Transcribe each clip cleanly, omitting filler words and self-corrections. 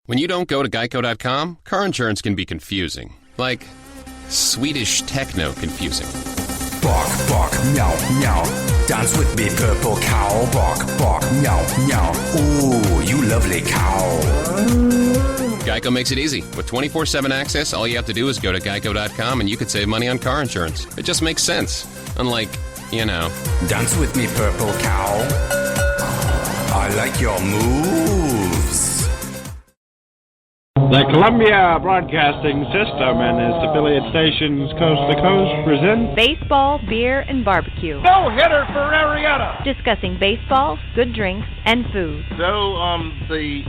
When you don't go to Geico.com, car insurance can be confusing. Like Swedish techno confusing. Bark, bark, meow, meow. Dance with me, purple cow. Bark, bark, meow, meow. Ooh, you lovely cow. Geico makes it easy. With 24/7 access, all you have to do is go to Geico.com and you could save money on car insurance. It just makes sense. Unlike, Dance with me, purple cow. I like your moves. The Columbia Broadcasting System and its affiliate stations coast to coast present Baseball, Beer, and Barbecue. No-hitter for Arietta. Discussing baseball, good drinks, and food. So,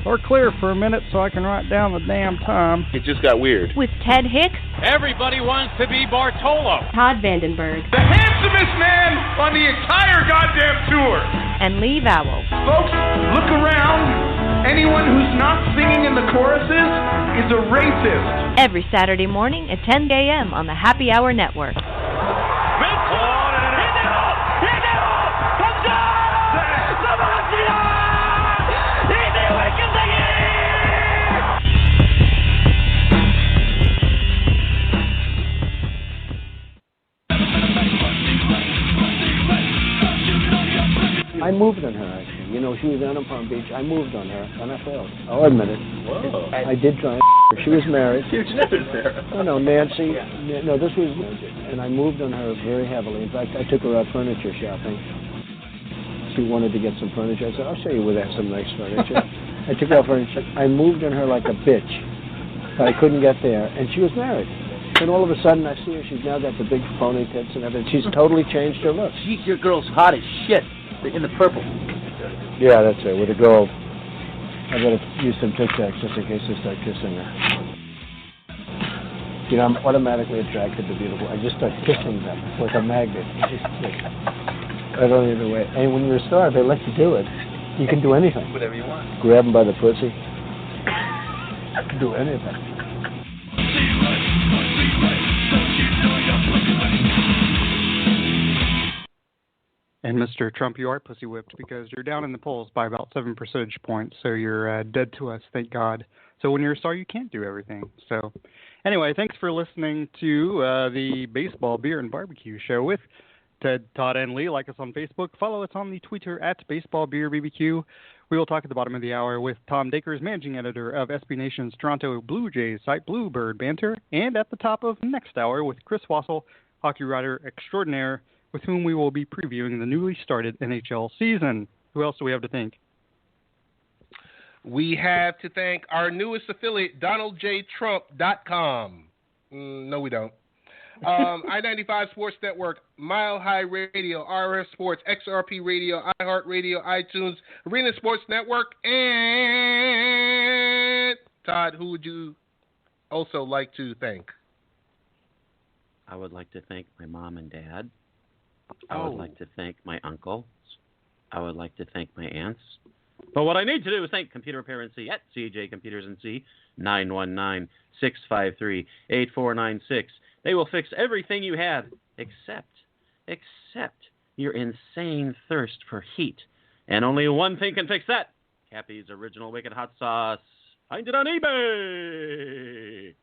Or clear for a minute so I can write down the damn time. It just got weird. With Ted Hicks. Everybody wants to be Bartolo. Todd Vandenberg. The handsomest man on the entire goddamn tour. And Lee Vowell. Folks, look around. Anyone who's not singing in the choruses is a racist. Every Saturday morning at 10 a.m. on the Happy Hour Network. I moved on her, actually. She was down in Palm Beach. I moved on her, and I failed. I'll admit it. Whoa. I did try and She was married. Huge news there. No, Nancy. No, this was... And I moved on her very heavily. In fact, I took her out furniture shopping. She wanted to get some furniture. I said, I'll show you where they have some nice furniture. I took her out furniture. I moved on her like a bitch. But I couldn't get there. And she was married. And all of a sudden, I see her. She's now got the big phony tits and everything. She's totally changed her look. Jeez, your girl's hot as shit. In the purple. Yeah, that's it. With a girl, I gotta use some Tic Tacs just in case I start kissing her. I'm automatically attracted to beautiful. I just start kissing them like a magnet. I don't even know way. And when you're a star, they let you do it. You can do anything. Whatever you want. Grab them by the pussy. Do anything. And Mr. Trump, you are pussy whipped because you're down in the polls by about 7 percentage points, so you're dead to us, thank God. So when you're a star, you can't do everything. So anyway, thanks for listening to the Baseball, Beer, and Barbecue show with Ted, Todd, and Lee. Like us on Facebook. Follow us on the Twitter at Baseball Beer BBQ. We will talk at the bottom of the hour with Tom Dakers, managing editor of SB Nation's Toronto Blue Jays site, Bluebird Banter. And at the top of next hour with Chris Wassel, hockey writer extraordinaire, with whom we will be previewing the newly started NHL season. Who else do we have to thank? We have to thank our newest affiliate, DonaldJTrump.com. No, we don't. I-95 Sports Network, Mile High Radio, RF Sports, XRP Radio, iHeartRadio, iTunes, Arena Sports Network, and Todd, who would you also like to thank? I would like to thank my mom and dad. I would like to thank my uncles. I would like to thank my aunts. But what I need to do is thank Computer Repair NC at CJ Computers NC, 919-653-8496. They will fix everything you have except your insane thirst for heat. And only one thing can fix that. Cappy's Original Wicked Hot Sauce. Find it on eBay.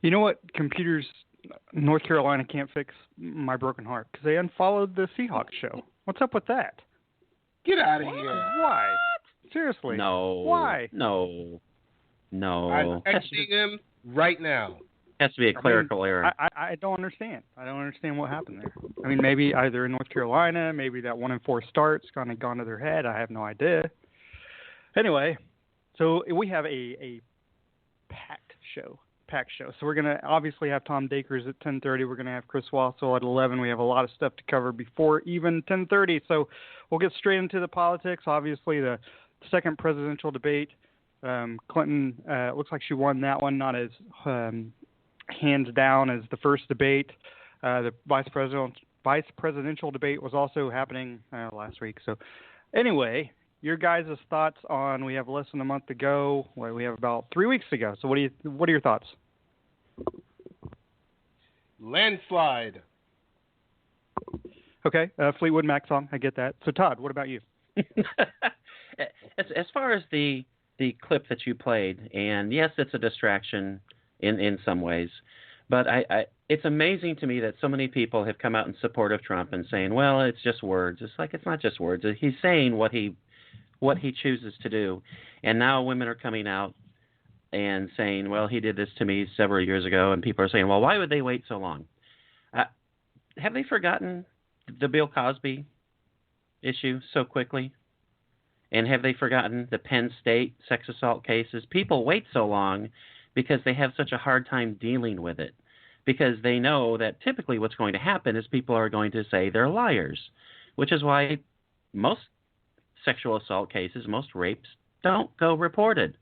You know what computers North Carolina can't fix? My broken heart. Because they unfollowed the Seahawks show. What's up with that? Get out of here. Why? Seriously. No. Why? No. I'm texting him right now. Has to be a clerical error. I don't understand. I don't understand what happened there. I mean, maybe either in North Carolina, maybe that 1-4 start's kind of gone to their head. I have no idea. Anyway, so we have a packed show. So we're going to obviously have Tom Dakers at 10:30. We're going to have Chris Wassel at 11. We have a lot of stuff to cover before even 10:30. So we'll get straight into the politics. Obviously, the second presidential debate, Clinton looks like she won that one, not as hands down as the first debate. The vice presidential debate was also happening last week. So anyway, your guys' thoughts on, we have less than a month to go. Well, we have about 3 weeks to go. So what are your thoughts? Landslide. Okay, Fleetwood Mac song. I get that. So Todd, what about you? As far as the the clip that you played, and yes, it's a distraction in some ways, but it's amazing to me that so many people have come out in support of Trump and saying, well, it's just words. It's like, it's not just words. He's saying what he chooses to do. And now women are coming out and saying, well, he did this to me several years ago. And people are saying, well, why would they wait so long? Have they forgotten the Bill Cosby issue so quickly? And have they forgotten the Penn State sex assault cases? People wait so long because they have such a hard time dealing with it, because they know that typically what's going to happen is people are going to say they're liars, which is why most sexual assault cases, most rapes, don't go reported.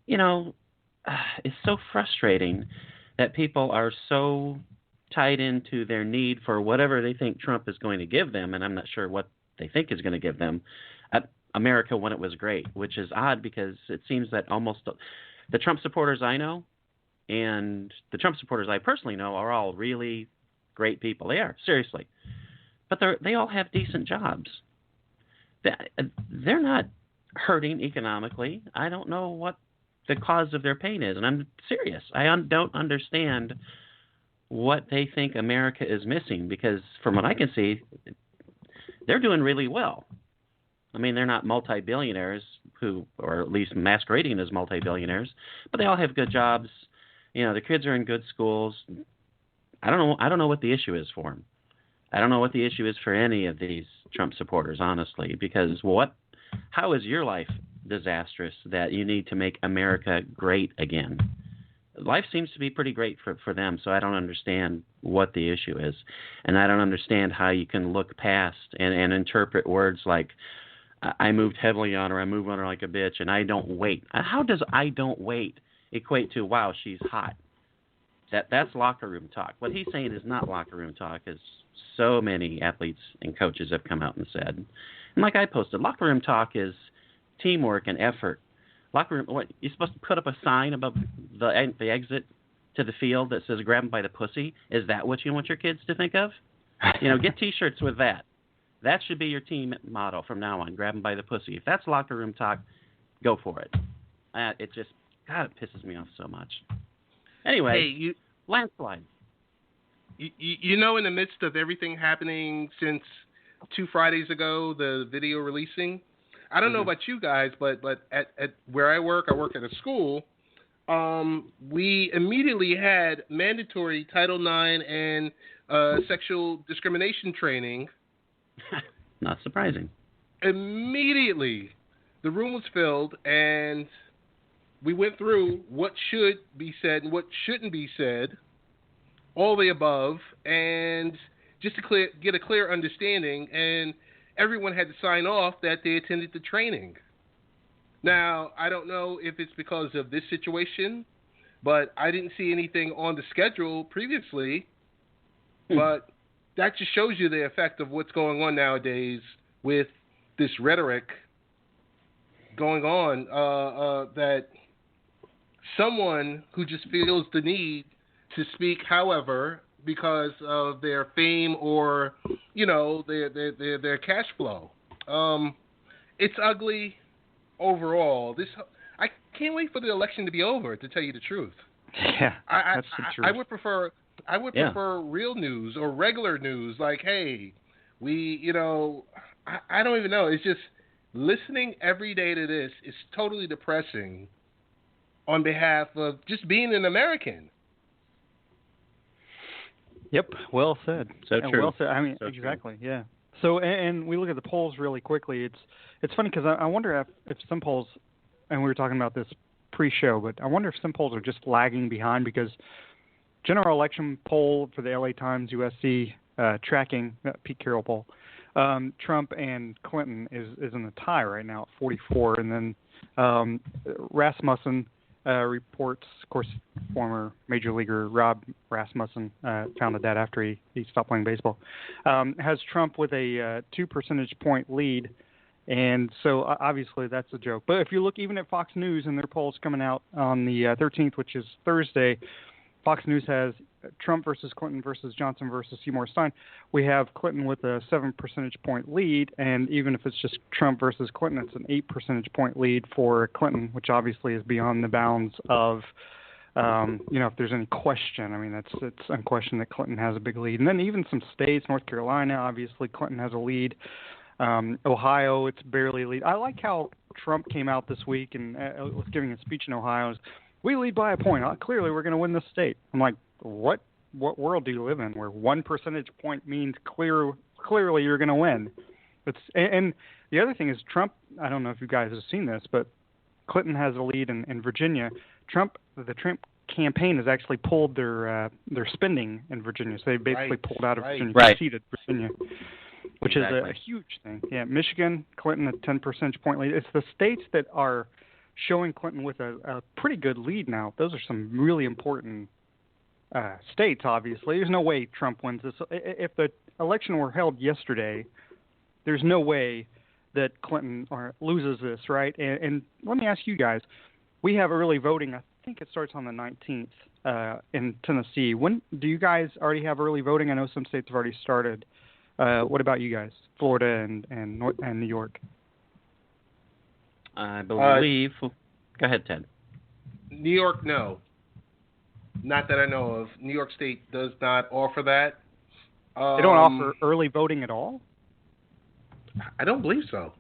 You know, it's so frustrating that people are so tied into their need for whatever they think Trump is going to give them, and I'm not sure what they think is going to give them, America when it was great, which is odd because it seems that almost the Trump supporters I know and the Trump supporters I personally know are all really great people. They are, seriously. But they all have decent jobs. They're not hurting economically. I don't know what the cause of their pain is, and I'm serious. I don't understand what they think America is missing, because from what I can see, they're doing really well. I mean, they're not multi-billionaires or at least masquerading as multi-billionaires, but they all have good jobs. You know, the kids are in good schools. I don't know what the issue is for them. I don't know what the issue is for any of these Trump supporters, honestly, because how is your life disastrous that you need to make America great again? Life seems to be pretty great for them, so I don't understand what the issue is. And I don't understand how you can look past and interpret words like, I moved heavily on her, I moved on her like a bitch, and I don't wait. How does I don't wait equate to, wow, she's hot? That's locker room talk. What he's saying is not locker room talk, as so many athletes and coaches have come out and said. And like I posted, locker room talk is teamwork and effort. Locker room, what, you're supposed to put up a sign above the exit to the field that says grab him by the pussy? Is that what you want your kids to think of? You know, get T-shirts with that. That should be your team motto from now on, grab him by the pussy. If that's locker room talk, go for it. It just, God, it pisses me off so much. Anyway, landslide. You know, in the midst of everything happening since 2 Fridays ago, the video releasing, I don't know about you guys, but at where I work at a school, we immediately had mandatory Title IX and sexual discrimination training. Not surprising. Immediately, the room was filled, and we went through what should be said and what shouldn't be said, all the above, and just to get a clear understanding, and everyone had to sign off that they attended the training. Now, I don't know if it's because of this situation, but I didn't see anything on the schedule previously, but that just shows you the effect of what's going on nowadays with this rhetoric going on, that someone who just feels the need to speak, however, because of their fame or, you know, their cash flow. It's ugly overall. I can't wait for the election to be over, to tell you the truth. Yeah, that's the truth. I would prefer real news or regular news, like, hey, I don't even know. It's just listening every day to this is totally depressing on behalf of just being an American. Yep, well said. So true. Well said. I mean, so exactly, true. yeah. So, and we look at the polls really quickly. It's funny because I wonder if some polls, and we were talking about this pre-show, but I wonder if some polls are just lagging behind, because general election poll for the LA Times USC tracking Pete Carroll poll, Trump and Clinton is in the tie right now at 44, and then Rasmussen reports, of course, former major leaguer Rob Rasmussen founded that after he stopped playing baseball, has Trump with a 2 percentage point lead. And so obviously that's a joke. But if you look even at Fox News and their polls coming out on the 13th, which is Thursday, Fox News has Trump versus Clinton versus Johnson versus Seymour Stein, we have Clinton with a 7 percentage point lead, and even if it's just Trump versus Clinton, it's an 8 percentage point lead for Clinton, which obviously is beyond the bounds of, if there's any question. I mean, it's unquestioned that Clinton has a big lead. And then even some states, North Carolina, obviously Clinton has a lead. Ohio, it's barely a lead. I like how Trump came out this week and was giving a speech in Ohio. We lead by a point. Clearly, we're going to win this state. I'm like, what world do you live in where 1 percentage point means clearly you're going to win? And the other thing is Trump, I don't know if you guys have seen this, but Clinton has a lead in Virginia. The Trump campaign has actually pulled their spending in Virginia. So they basically pulled out of Virginia, conceded Virginia, which is a huge thing. Yeah, Michigan, Clinton, a 10 percentage point lead. It's the states that are showing Clinton with a pretty good lead now. Those are some really important states, obviously. There's no way Trump wins this. If the election were held yesterday, there's no way that Clinton loses this, right? And let me ask you guys, we have early voting. I think it starts on the 19th in Tennessee. When do you guys already have early voting? I know some states have already started. What about you guys, Florida and New York? I believe. Go ahead, Ted. New York, no. Not that I know of. New York State does not offer that. They don't offer early voting at all? I don't believe so.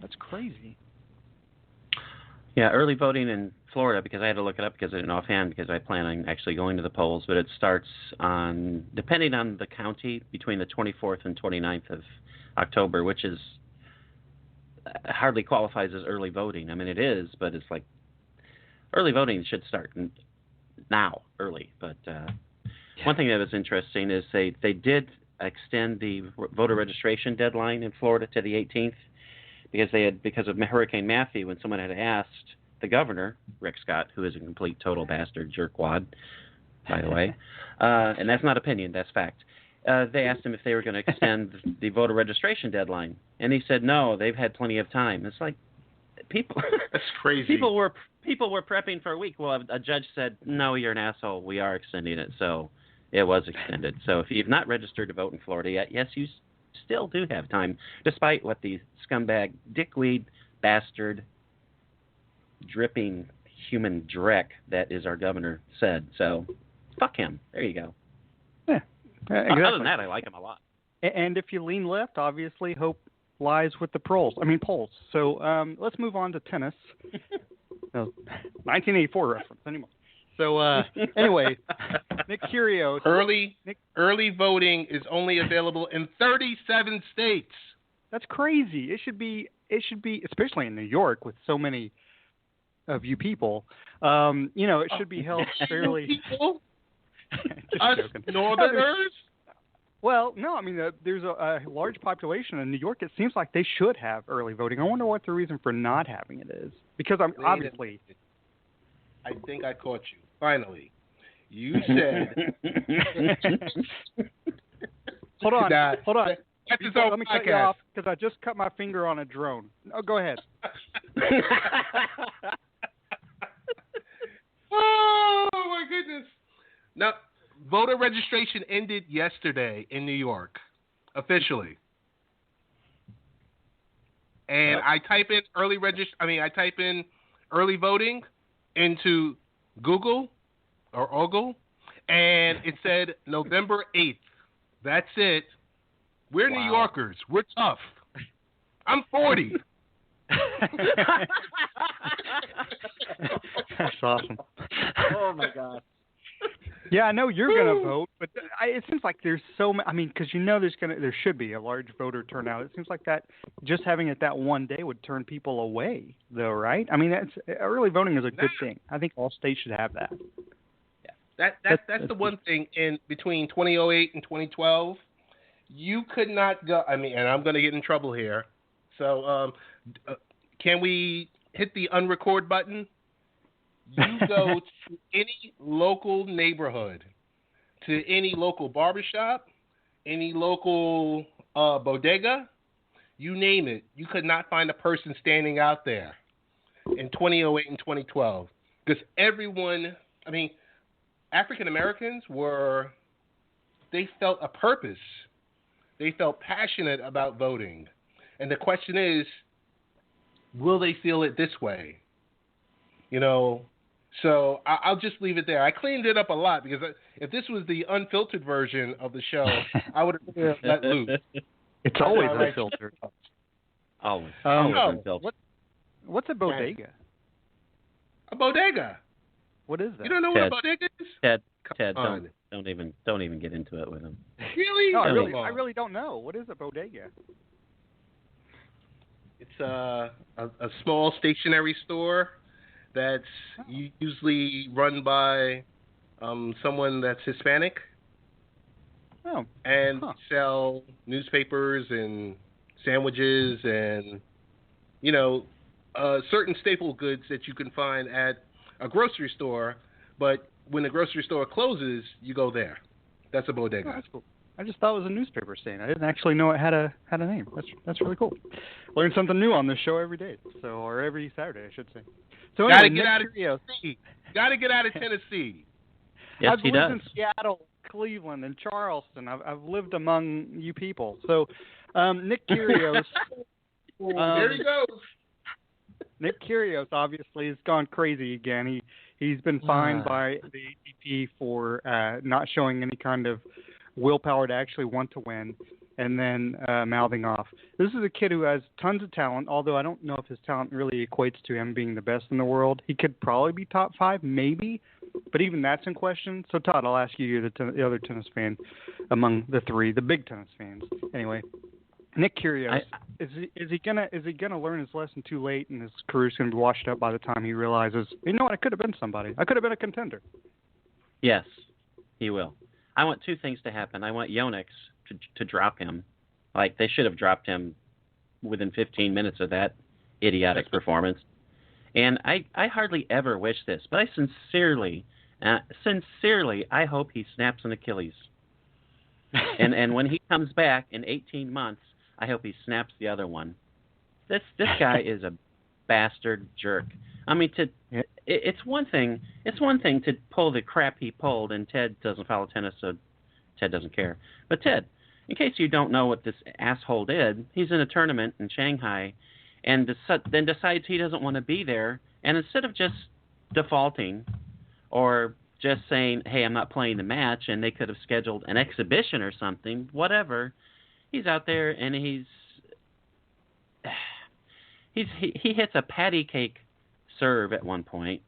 That's crazy. Yeah, early voting in Florida, because I had to look it up because I didn't know offhand, because I plan on actually going to the polls, but it starts on, depending on the county, between the 24th and 29th of October, which is hardly qualifies as early voting. I mean, it is, but it's like early voting should start now, early. But one thing that was interesting is they did extend the voter registration deadline in Florida to the 18th because of Hurricane Matthew, when someone had asked the governor, Rick Scott, who is a complete total bastard jerkwad, by the way, and that's not opinion, that's fact. They asked him if they were going to extend the voter registration deadline, and he said no. They've had plenty of time. It's like people. That's crazy. People were prepping for a week. Well, a judge said no. You're an asshole. We are extending it, so it was extended. So if you've not registered to vote in Florida yet, yes, you still do have time, despite what the scumbag, dickweed, bastard, dripping human dreck that is our governor said. So fuck him. There you go. Yeah. Exactly. Other than that, I like him a lot. And if you lean left, obviously hope lies with the polls. So let's move on to tennis. No, 1984 reference anymore. So anyway, Nick Curios. Early voting is only available in 37 states. That's crazy. It should be, especially in New York with so many of you people. It should be held fairly. People? Just Us joking. Northerners? Well, no, I mean, there's a large population in New York. It seems like they should have early voting. I wonder what the reason for not having it is. Because obviously. I think I caught you. Finally. You said. Hold on. Let me cut you off because I just cut my finger on a drone. Oh, go ahead. Oh, my goodness. Now, voter registration ended yesterday in New York, officially. And I type in early voting into Google or Ogle, and it said November 8th. That's it. We're New Yorkers. We're tough. I'm 40. That's awesome. Oh my God. Yeah, I know you're going to vote, but it seems like there's so many. I mean, because there should be a large voter turnout. It seems like that just having it that one day would turn people away, though, right? I mean, early voting is a good thing. I think all states should have that. Yeah, that's the one thing in between 2008 and 2012. You could not go. I mean, and I'm going to get in trouble here. So, can we hit the unrecord button? You go to any local neighborhood, to any local barbershop, any local bodega, you name it. You could not find a person standing out there in 2008 and 2012 because everyone. I mean, African Americans they felt a purpose. They felt passionate about voting. And the question is, will they feel it this way? So I'll just leave it there. I cleaned it up a lot because if this was the unfiltered version of the show, I would have let loose. It's always unfiltered. Always unfiltered. What's a bodega? A bodega. What is that? You don't know what a bodega is? Ted, don't even get into it with him. Really? No, I really don't know. What is a bodega? It's a small stationery store that's usually run by someone that's Hispanic. Oh. And sell newspapers and sandwiches and, certain staple goods that you can find at a grocery store. But when the grocery store closes, you go there. That's a bodega. Oh, that's cool. I just thought it was a newspaper stand. I didn't actually know it had a name. That's really cool. Learn something new on this show every day, or every Saturday, I should say. So Gotta anyway, get out of Tennessee. Gotta get out of Tennessee. Yes, I've lived in Seattle, Cleveland, and Charleston. I've lived among you people. So, Nick Kyrgios. There he goes. Nick Kyrgios obviously has gone crazy again. He's been fined by the ATP for not showing any kind of willpower to actually want to win, and then mouthing off. This is a kid who has tons of talent, although I don't know if his talent really equates to him being the best in the world. He could probably be top 5, maybe, but even that's in question. So, Todd, I'll ask you, you're the other tennis fan among the three, the big tennis fans. Anyway, Nick Kyrgios, is he gonna learn his lesson too late, and his career's gonna be washed up by the time he realizes, you know what, I could have been somebody. I could have been a contender. Yes, he will. I want two things to happen. I want Yonex to drop him. Like, they should have dropped him within 15 minutes of that idiotic performance. And I hardly ever wish this, but I sincerely, I hope he snaps an Achilles. And when he comes back in 18 months, I hope he snaps the other one. This guy is a bastard jerk. I mean, it's one thing to pull the crap he pulled, and Ted doesn't follow tennis, so Ted doesn't care. But Ted, in case you don't know what this asshole did, he's in a tournament in Shanghai, and then decides he doesn't want to be there, and instead of just defaulting or just saying, hey, I'm not playing the match, and they could have scheduled an exhibition or something, whatever, he's out there and he hits a patty cake serve at one point.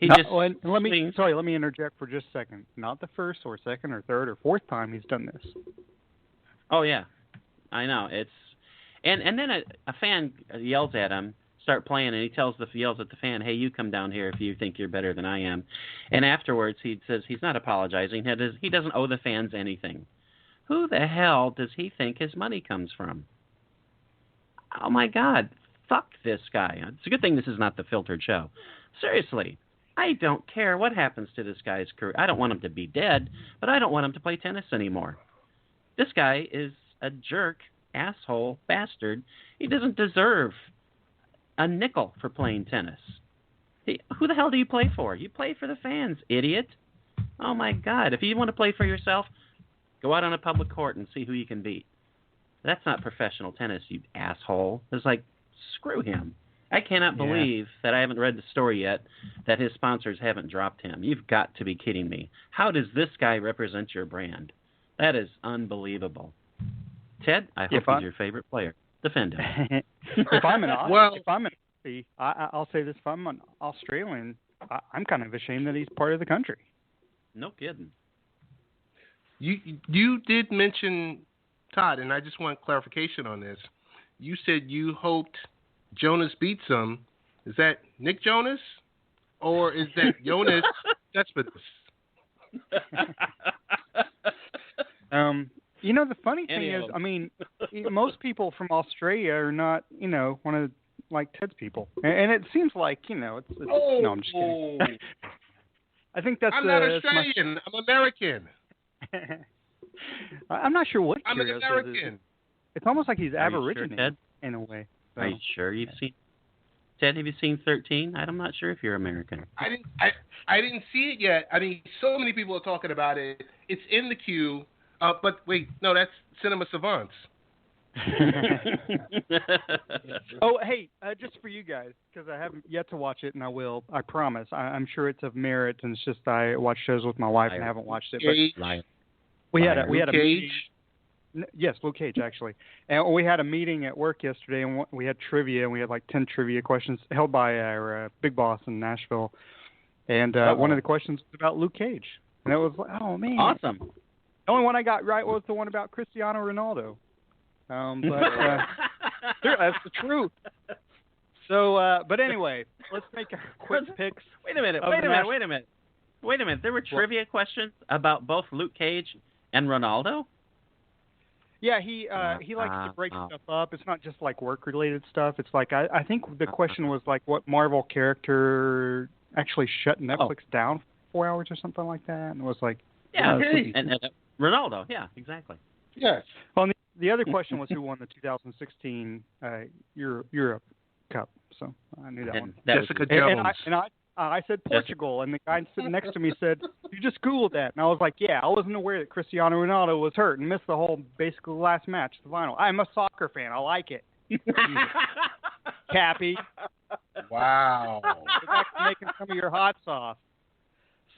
Let me interject for just a second. Not the first or second or third or fourth time he's done this. Oh yeah, I know. And then a fan yells at him, start playing, and he yells at the fan, hey, you come down here if you think you're better than I am. And afterwards he says he's not apologizing. He doesn't owe the fans anything. Who the hell does he think his money comes from? Oh my God. Fuck this guy. It's a good thing this is not the filtered show. Seriously, I don't care what happens to this guy's career. I don't want him to be dead, but I don't want him to play tennis anymore. This guy is a jerk, asshole, bastard. He doesn't deserve a nickel for playing tennis. Who the hell do you play for? You play for the fans, idiot. Oh my God. If you want to play for yourself, go out on a public court and see who you can beat. That's not professional tennis, you asshole. It's like, screw him. I cannot believe that I haven't read the story yet that his sponsors haven't dropped him. You've got to be kidding me. How does this guy represent your brand? That is unbelievable. Ted, I hope he's your favorite player. Defend him. If I'm I'll say this, if I'm an Australian, I'm kind of ashamed that he's part of the country. No kidding. You did mention, Todd, and I just want clarification on this. You said you hoped Jonas beats him. Is that Nick Jonas? Or is that Jonas Cespedes? The funny thing is, I mean, most people from Australia are not, one of like Ted's people. And it seems like, no, I'm just kidding. I think that's I'm not Australian. I'm American. I'm not sure what I'm an American. It's almost like he's Are Aborigine you sure, Ted? in a way. So. Are you sure you've seen? Ted, have you seen 13? I'm not sure if you're American. I didn't see it yet. I mean, so many people are talking about it. It's in the queue. But wait, no, that's Cinema Savants. Oh, hey, just for you guys, because I haven't yet to watch it, and I will. I promise. I'm sure it's of merit, and it's just I watch shows with my wife and haven't watched it. But we had a meeting. Yes, Luke Cage, actually. And we had a meeting at work yesterday, and we had trivia, and we had like 10 trivia questions held by our big boss in Nashville. And one of the questions was about Luke Cage. And it was like, oh, man. Awesome. The only one I got right was the one about Cristiano Ronaldo. But that's the truth. So, but anyway, let's make a quick picks. Wait a minute. There were trivia questions about both Luke Cage and Ronaldo? Yeah, he likes to break stuff up. It's not just like work-related stuff. It's like I think the question was like what Marvel character actually shut Netflix down for 4 hours or something like that, and it was like and Ronaldo. Yeah, exactly. Yes. Well, the other question was who won the 2016 Europe Cup. So I knew that one. Jessica Jones. And I said Portugal, and the guy sitting next to me said, "You just Googled that." And I was like, "Yeah, I wasn't aware that Cristiano Ronaldo was hurt and missed the whole, basically, last match, the final. I'm a soccer fan. I like it." Cappy. Wow. Go back to making some of your hot sauce.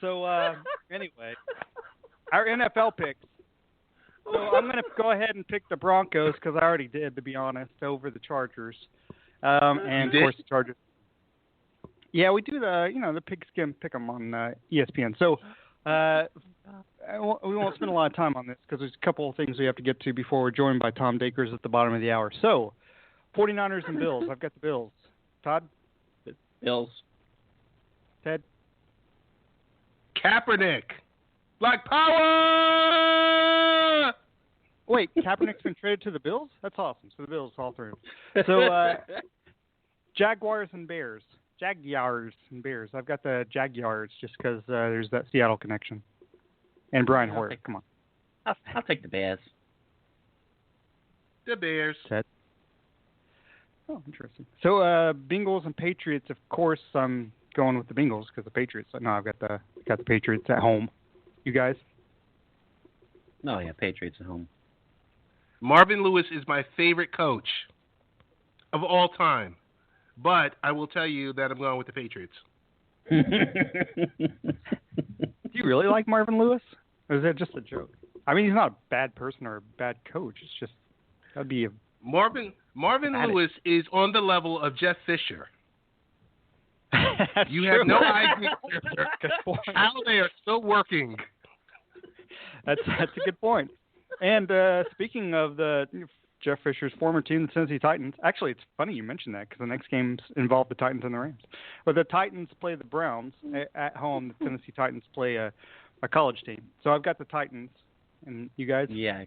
So, anyway, our NFL picks. So I'm going to go ahead and pick the Broncos because I already did, to be honest, over the Chargers. And, of course, the Chargers. Yeah, we do the pigskin pick 'em on ESPN. So we won't spend a lot of time on this because there's a couple of things we have to get to before we're joined by Tom Dakers at the bottom of the hour. So, 49ers and Bills. I've got the Bills. Todd? Bills. Ted? Kaepernick. Black power! Wait, Kaepernick's been traded to the Bills? That's awesome. So the Bills all through. So, Jaguars and Bears. Jaguars and Bears. I've got the Jaguars just because there's that Seattle connection. And Brian Hoyer. Come on. I'll take the Bears. The Bears. Ted? Oh, interesting. So, Bengals and Patriots, of course, I'm going with the Bengals because the Patriots. No, I've got the Patriots at home. You guys? No, yeah, Patriots at home. Marvin Lewis is my favorite coach of all time. But I will tell you that I'm going with the Patriots. Do you really like Marvin Lewis? Or is that just a joke? I mean, he's not a bad person or a bad coach. It's just, that'd be a... Marvin Lewis is on the level of Jeff Fisher. You have no idea how they are still working. That's a good point. And speaking of the Jeff Fisher's former team, the Tennessee Titans. Actually, it's funny you mentioned that because the next games involve the Titans and the Rams. But the Titans play the Browns at home. The Tennessee Titans play a college team. So I've got the Titans. And you guys? Yeah,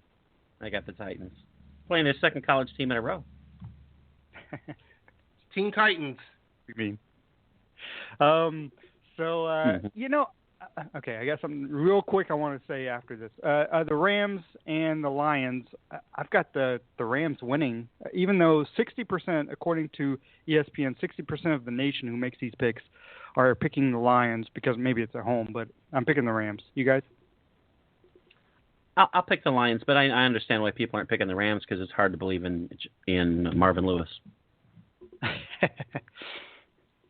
I got the Titans. Playing their second college team in a row. Teen Titans. What do you mean? Okay, I got something real quick I want to say after this. The Rams and the Lions, I've got the Rams winning, even though 60%, according to ESPN, 60% of the nation who makes these picks are picking the Lions because maybe it's at home, but I'm picking the Rams. You guys? I'll pick the Lions, but I understand why people aren't picking the Rams because it's hard to believe in Marvin Lewis.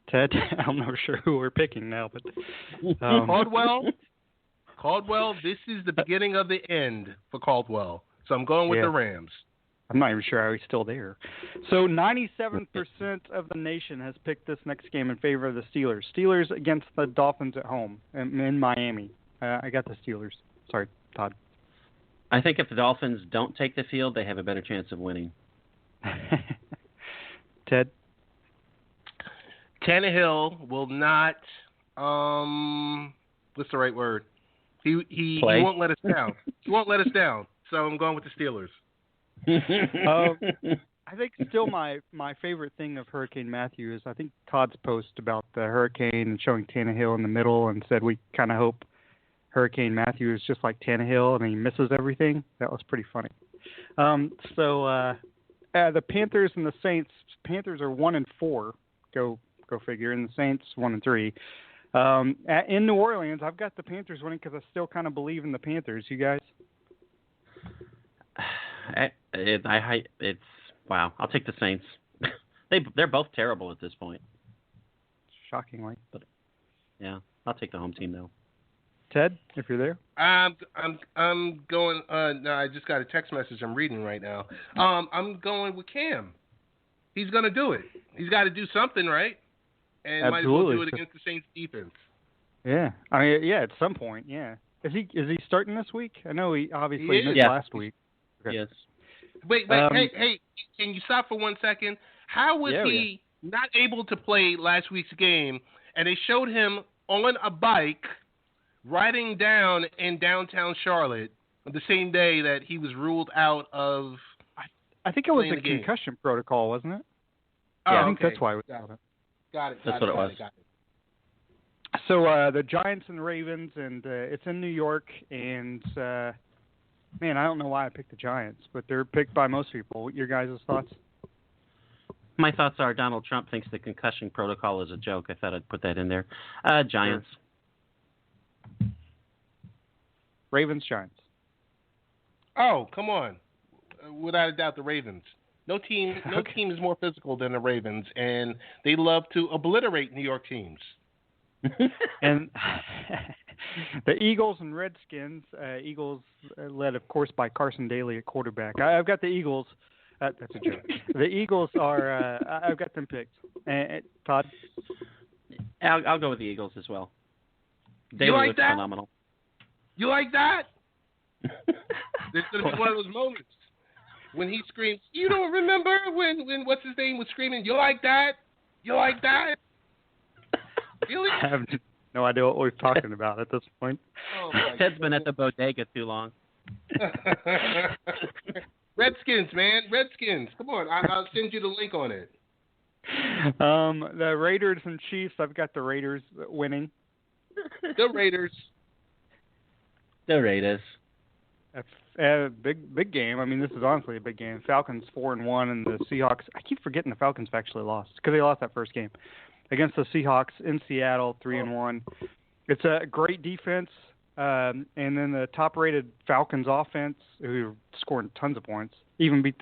Ted, I'm not sure who we're picking now, but Caldwell. This is the beginning of the end for Caldwell, so I'm going with the Rams. I'm not even sure how he's still there. So 97% of the nation has picked this next game in favor of the Steelers. Steelers against the Dolphins at home in Miami. I got the Steelers. Sorry, Todd. I think if the Dolphins don't take the field, they have a better chance of winning. Ted? Tannehill will not. What's the right word? He won't let us down. He won't let us down. So I'm going with the Steelers. I think still my favorite thing of Hurricane Matthew is I think Todd's post about the hurricane and showing Tannehill in the middle and said we kind of hope Hurricane Matthew is just like Tannehill and he misses everything. That was pretty funny. The Panthers and the Saints. Panthers are 1-4. Go figure. And the Saints 1-3. In New Orleans, I've got the Panthers winning because I still kind of believe in the Panthers. You guys? It's wow. I'll take the Saints. They're both terrible at this point. Shockingly, but yeah, I'll take the home team though. Ted, if you're there. I'm going. No, I just got a text message I'm reading right now. I'm going with Cam. He's gonna do it. He's got to do something, right? And Absolutely. might as well do it against the Saints defense. Yeah, I mean, yeah, at some point, yeah. Is he starting this week? I know he obviously missed last week. Okay. Yes. Wait, hey, can you stop for 1 second? How was he not able to play last week's game, and they showed him on a bike riding down in downtown Charlotte the same day that he was ruled out of I think it was playing a the game. concussion protocol, wasn't it? Oh, I think okay. that's why it was Got out. Got it. That's what it was. Got it. So the Giants and the Ravens, and it's in New York, and man, I don't know why I picked the Giants, but they're picked by most people. Your guys' thoughts? My thoughts are Donald Trump thinks the concussion protocol is a joke. I thought I'd put that in there. Giants. Sure. Ravens, Giants. Oh, come on. Without a doubt, the Ravens. No team is more physical than the Ravens, and they love to obliterate New York teams. And the Eagles and Redskins. Eagles led, of course, by Carson Daly at quarterback. I've got the Eagles. That's a joke. The Eagles are. I've got them picked. Todd. I'll go with the Eagles as well. You like that? Phenomenal. You like that? There's going to be one of those moments when he screams, "You don't remember when what's his name was screaming? You like that? You like that?" Really? I have no idea what we're talking about at this point. Oh, Ted's been at the bodega too long. Redskins, man. Redskins. Come on. I'll send you the link on it. The Raiders and Chiefs, I've got the Raiders winning. The Raiders. The Raiders. That's a big game. I mean, this is honestly a big game. Falcons 4-1, and the Seahawks. I keep forgetting the Falcons have actually lost because they lost that first game against the Seahawks in Seattle, 3-1. It's a great defense, and then the top-rated Falcons offense, who are scoring tons of points, even beat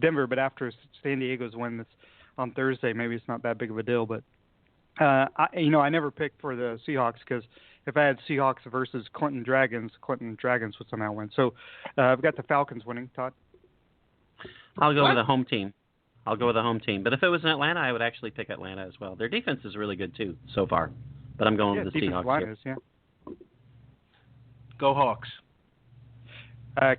Denver. But after San Diego's win this on Thursday, maybe it's not that big of a deal. But I never picked for the Seahawks because if I had Seahawks versus Clinton Dragons would somehow win. So I've got the Falcons winning. Todd? I'll go with the home team. But if it was in Atlanta, I would actually pick Atlanta as well. Their defense is really good, too, so far. But I'm going with the Seahawks here. Go Hawks.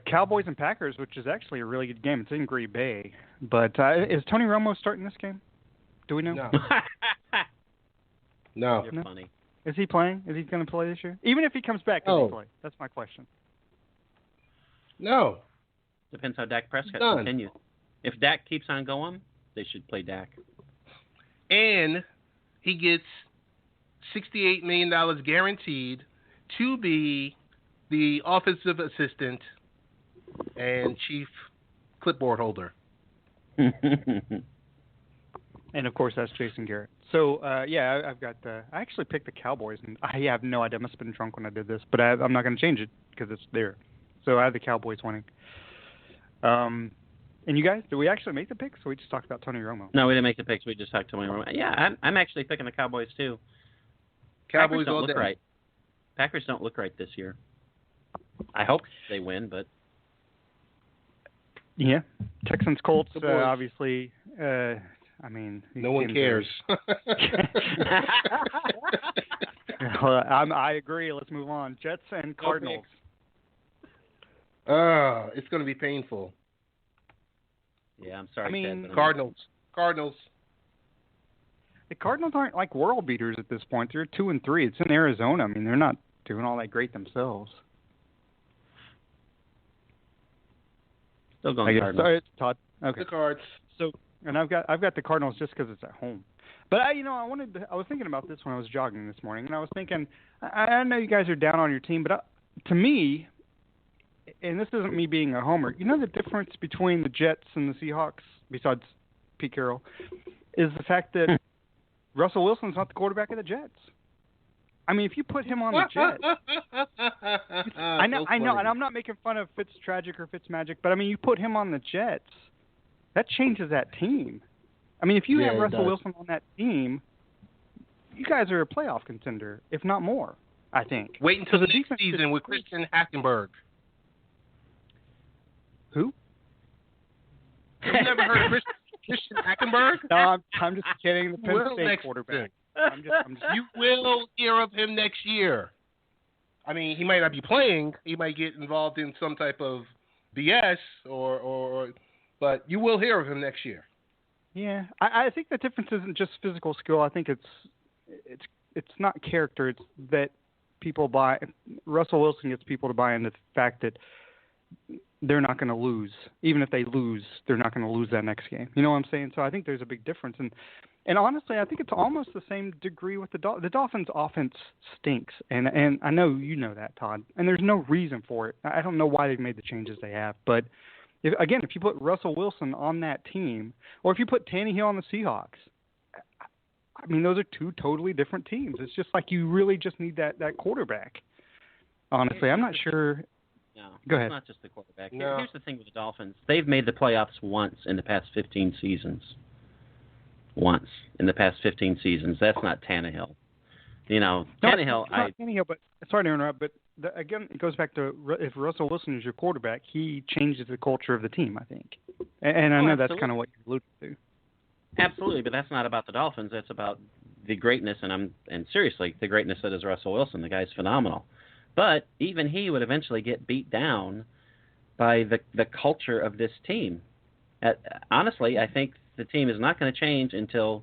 Cowboys and Packers, which is actually a really good game. It's in Green Bay. But is Tony Romo starting this game? Do we know? No. No. You're funny. Is he playing? Is he going to play this year? Even if he comes back, does he play? That's my question. No. Depends how Dak Prescott continues. If Dak keeps on going, they should play Dak. And he gets $68 million guaranteed to be the offensive assistant and chief clipboard holder. And, of course, that's Jason Garrett. So, I've got I actually picked the Cowboys, and I have no idea. I must have been drunk when I did this, but I'm not going to change it because it's there. So I have the Cowboys winning. And you guys, did we actually make the picks, or we just talked about Tony Romo? No, we didn't make the picks. We just talked Tony Romo. Yeah, I'm actually picking the Cowboys, too. Cowboys don't all look day. right. Packers don't look right this year. I hope they win, but... Yeah. Texans, Colts, obviously... no one cares. I agree. Let's move on. Jets and Cardinals. It's going to be painful. Yeah, I'm sorry. Ted, Cardinals. The Cardinals aren't like world beaters at this point. They're 2-3. It's in Arizona. I mean, they're not doing all that great themselves. Still going Cardinals. Sorry, it's Todd. Okay. The Cards. So, and I've got the Cardinals just because it's at home. But I was thinking about this when I was jogging this morning, and I was thinking, I know you guys are down on your team, but to me, and this isn't me being a homer, you know the difference between the Jets and the Seahawks, besides Pete Carroll, is the fact that Russell Wilson's not the quarterback of the Jets. I mean, if you put him on the Jets, I know, and I'm not making fun of Fitztragic or Fitzmagic, but I mean, you put him on the Jets, that changes that team. I mean, if you have Russell Wilson on that team, you guys are a playoff contender, if not more, I think. Wait until the next season with Christian Hackenberg. Who? You've never heard of Christian Hackenberg? No, I'm just kidding. The Penn State quarterback. I'm just... You will hear of him next year. I mean, he might not be playing. He might get involved in some type of BS, but you will hear of him next year. Yeah, I think the difference isn't just physical skill. I think it's not character. It's that people buy. Russell Wilson gets people to buy into the fact that they're not going to lose. Even if they lose, they're not going to lose that next game. You know what I'm saying? So I think there's a big difference. And honestly, I think it's almost the same degree with the Dolphins' offense stinks. And I know you know that, Todd. And there's no reason for it. I don't know why they've made the changes they have. But, if you put Russell Wilson on that team, or if you put Tannehill on the Seahawks, I mean, those are two totally different teams. It's just like you really just need that quarterback. Honestly, I'm not sure. No, Go ahead. It's not just the quarterback. No. Here's the thing with the Dolphins. They've made the playoffs once in the past 15 seasons. Once in the past 15 seasons. That's not Tannehill. Tannehill. It's not Tannehill, but sorry to interrupt, but again, it goes back to if Russell Wilson is your quarterback, he changes the culture of the team, I think. And I know that's kind of what you alluded to. Absolutely, but that's not about the Dolphins. That's about the greatness, and seriously, the greatness that is Russell Wilson. The guy's phenomenal. But even he would eventually get beat down by the culture of this team. Honestly, I think the team is not going to change until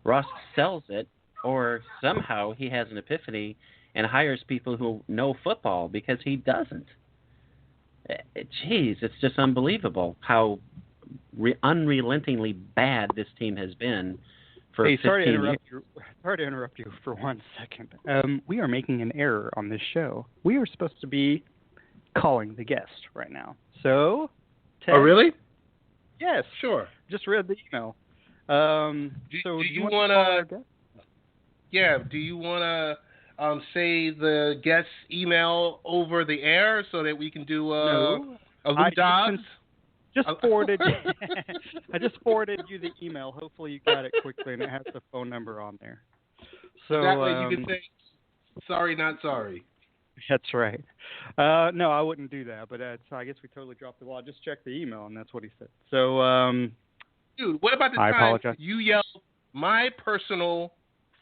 Russ sells it, or somehow he has an epiphany and hires people who know football, because he doesn't. Jeez, it's just unbelievable how unrelentingly bad this team has been for 15 years. Sorry to interrupt you for 1 second. We are making an error on this show. We are supposed to be calling the guest right now. So, Ted, oh, really? Yes. Sure. Just read the email. Do you want to? Yeah. Do you want to say the guest email over the air so that we can do a Lou Dobbs? Just forwarded. I just forwarded you the email. Hopefully you got it quickly, and it has the phone number on there. So that way you can say, "Sorry, not sorry." That's right. No, I wouldn't do that, but I guess we totally dropped the ball. I just checked the email, and that's what he said. So, dude, what about the time you yelled my personal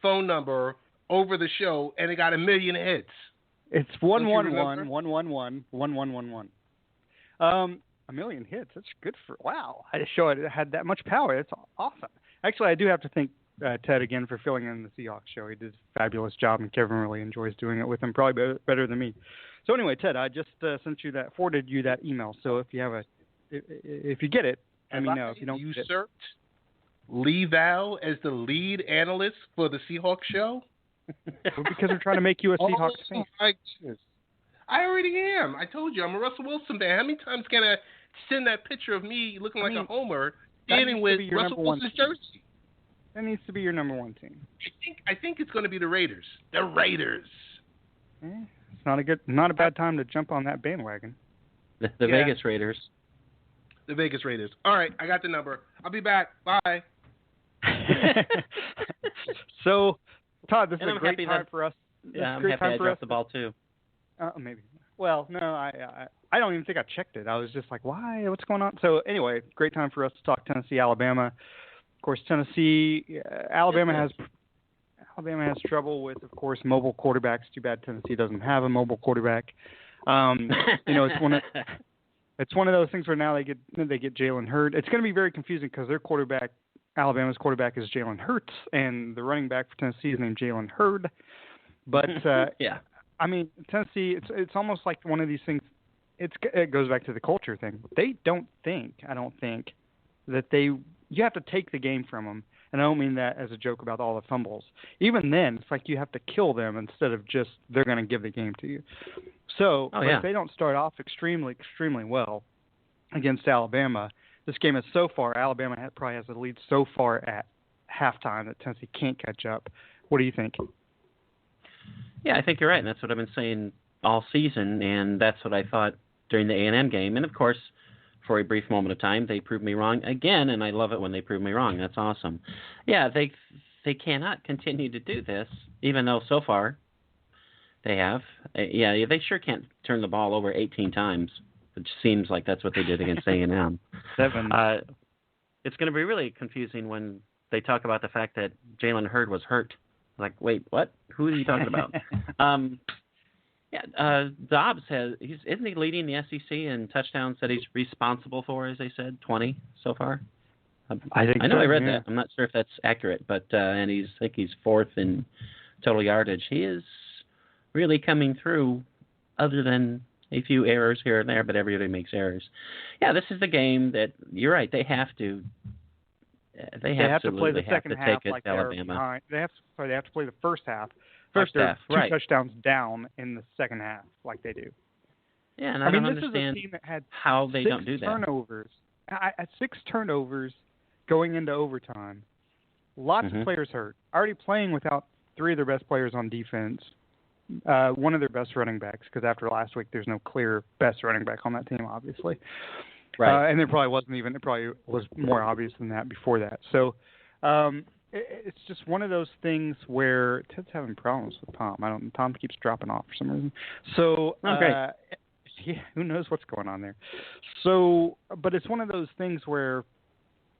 phone number over the show, and it got 1 million hits? It's 111-111-1111. 1 million hits. That's good for. Wow, I just show it had that much power. It's awesome. Actually, I do have to thank Ted again for filling in the Seahawks show. He did a fabulous job, and Kevin really enjoys doing it with him, probably better than me. So anyway, Ted, I just forwarded you that email. So if you get it, let me know. If you don't get it. Usurped Lee Vowell as the lead analyst for the Seahawks show? Because we're trying to make you a Seahawks fan. My goodness. I already am. I told you, I'm a Russell Wilson fan. How many times can I send that picture of me looking like a homer standing with Russell Wilson's jersey? That needs to be your number one team. I think it's going to be the Raiders. The Raiders. It's not a bad time to jump on that bandwagon. The Vegas Raiders. The Vegas Raiders. All right, I got the number. I'll be back. Bye. So, Todd, this is a great time for us. Yeah, I'm happy I dropped the ball too. Maybe. Well, no, I don't even think I checked it. I was just like, why? What's going on? So anyway, great time for us to talk Tennessee, Alabama. Of course, Alabama has trouble with, of course, mobile quarterbacks. Too bad Tennessee doesn't have a mobile quarterback. It's one of those things where now they get Jalen Hurts. It's going to be very confusing because their quarterback, Alabama's quarterback, is Jalen Hurts, and the running back for Tennessee is named Jalen Hurd. But yeah. I mean, Tennessee, it's almost like one of these things. It goes back to the culture thing. They don't think, I don't think, that you have to take the game from them. And I don't mean that as a joke about all the fumbles. Even then, it's like you have to kill them instead of just they're going to give the game to you. So if they don't start off extremely, extremely well against Alabama, this game is so far, Alabama probably has the lead so far at halftime that Tennessee can't catch up. What do you think? Yeah, I think you're right, and that's what I've been saying all season, and that's what I thought during the A&M game. And, of course, for a brief moment of time, they proved me wrong again, and I love it when they prove me wrong. That's awesome. Yeah, they cannot continue to do this, even though so far they have. Yeah, they sure can't turn the ball over 18 times, which seems like that's what they did against A&M. 7. It's going to be really confusing when they talk about the fact that Jalen Hurd was hurt. Like, wait, what? Who are you talking about? Dobbs isn't he leading the SEC in touchdowns that he's responsible for, as they said, 20 so far? I know I read that. I'm not sure if that's accurate, but and I think he's 4th in total yardage. He is really coming through, other than a few errors here and there, but everybody makes errors. Yeah, this is the game that you're right. They have to. They have to play the second half like Alabama. They have to play the first half. First half, right? 2 touchdowns down in the second half, like they do. Yeah, and I don't understand this is a team that had how they don't do that. Turnovers. At 6 turnovers going into overtime. Lots of players hurt. Already playing without 3 of their best players on defense. One of their best running backs, because after last week, there's no clear best running back on that team, obviously. Right. And there probably wasn't even. It probably was more obvious than that before that. So it's just one of those things where Ted's having problems with Tom. Tom keeps dropping off for some reason. So yeah, who knows what's going on there. So, but it's one of those things where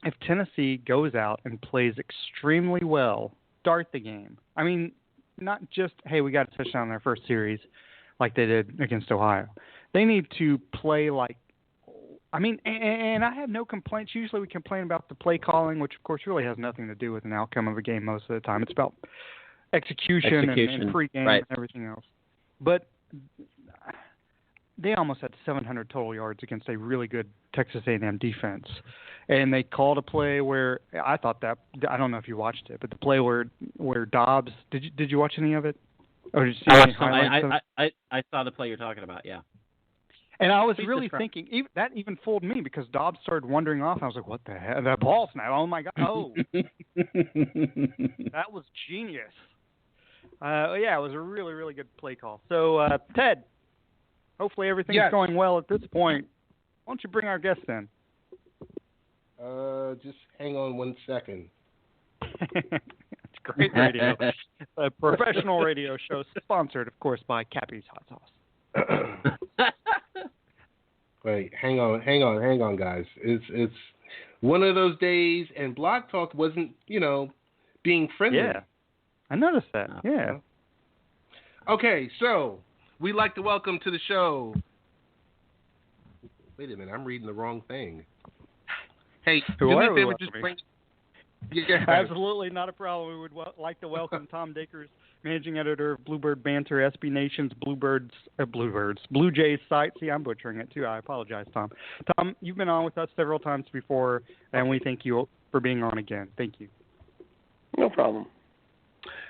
if Tennessee goes out and plays extremely well, start the game. I mean, not just, hey, we got a touchdown in their first series like they did against Ohio. They need to play like, I mean, and I have no complaints. Usually we complain about the play calling, which, of course, really has nothing to do with an outcome of a game most of the time. It's about execution. And pregame and everything else. But they almost had 700 total yards against a really good Texas A&M defense. And they called a play where I thought that, I don't know if you watched it, but the play where Dobbs, did you watch any of it? Or did you see any highlights? I saw the play you're talking about, yeah. And I was really thinking, that even fooled me because Dobbs started wandering off. I was like, what the hell? That ball snap. Oh, my God. Oh. That was genius. Yeah, it was a really, really good play call. So, Ted, hopefully everything's going well at this point. Why don't you bring our guest in? Just hang on 1 second. It's great radio. A professional radio show sponsored, of course, by Cappy's Hot Sauce. Wait, hang on, guys. It's one of those days, and Blog Talk wasn't, being friendly. Yeah, I noticed that. Yeah. Okay, so we'd like to welcome to the show. Wait a minute, I'm reading the wrong thing. Hey, do me a favor, just bring. Yeah. Absolutely not a problem. We would like to welcome Tom Dakers, managing editor of Bluebird Banter, SB Nation's Blue Jays site. See, I'm butchering it too. I apologize, Tom. Tom, you've been on with us several times before, and we thank you for being on again. Thank you. No problem.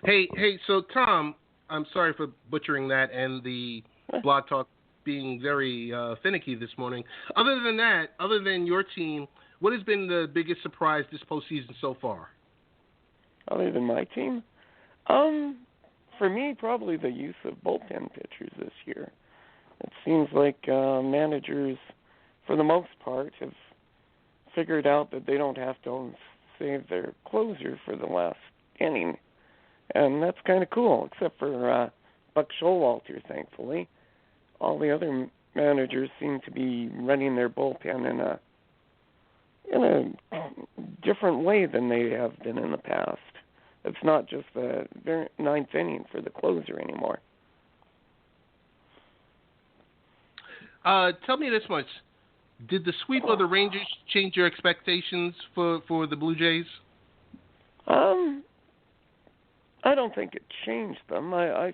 Hey, so Tom, I'm sorry for butchering that and the Blog Talk being very finicky this morning. Other than your team, what has been the biggest surprise this postseason so far? Other than my team? For me, probably the use of bullpen pitchers this year. It seems like managers, for the most part, have figured out that they don't have to save their closer for the last inning. And that's kind of cool, except for Buck Showalter, thankfully. All the other managers seem to be running their bullpen in a different way than they have been in the past. It's not just the ninth inning for the closer anymore. Tell me this much. Did the sweep of the Rangers change your expectations for the Blue Jays? I don't think it changed them. I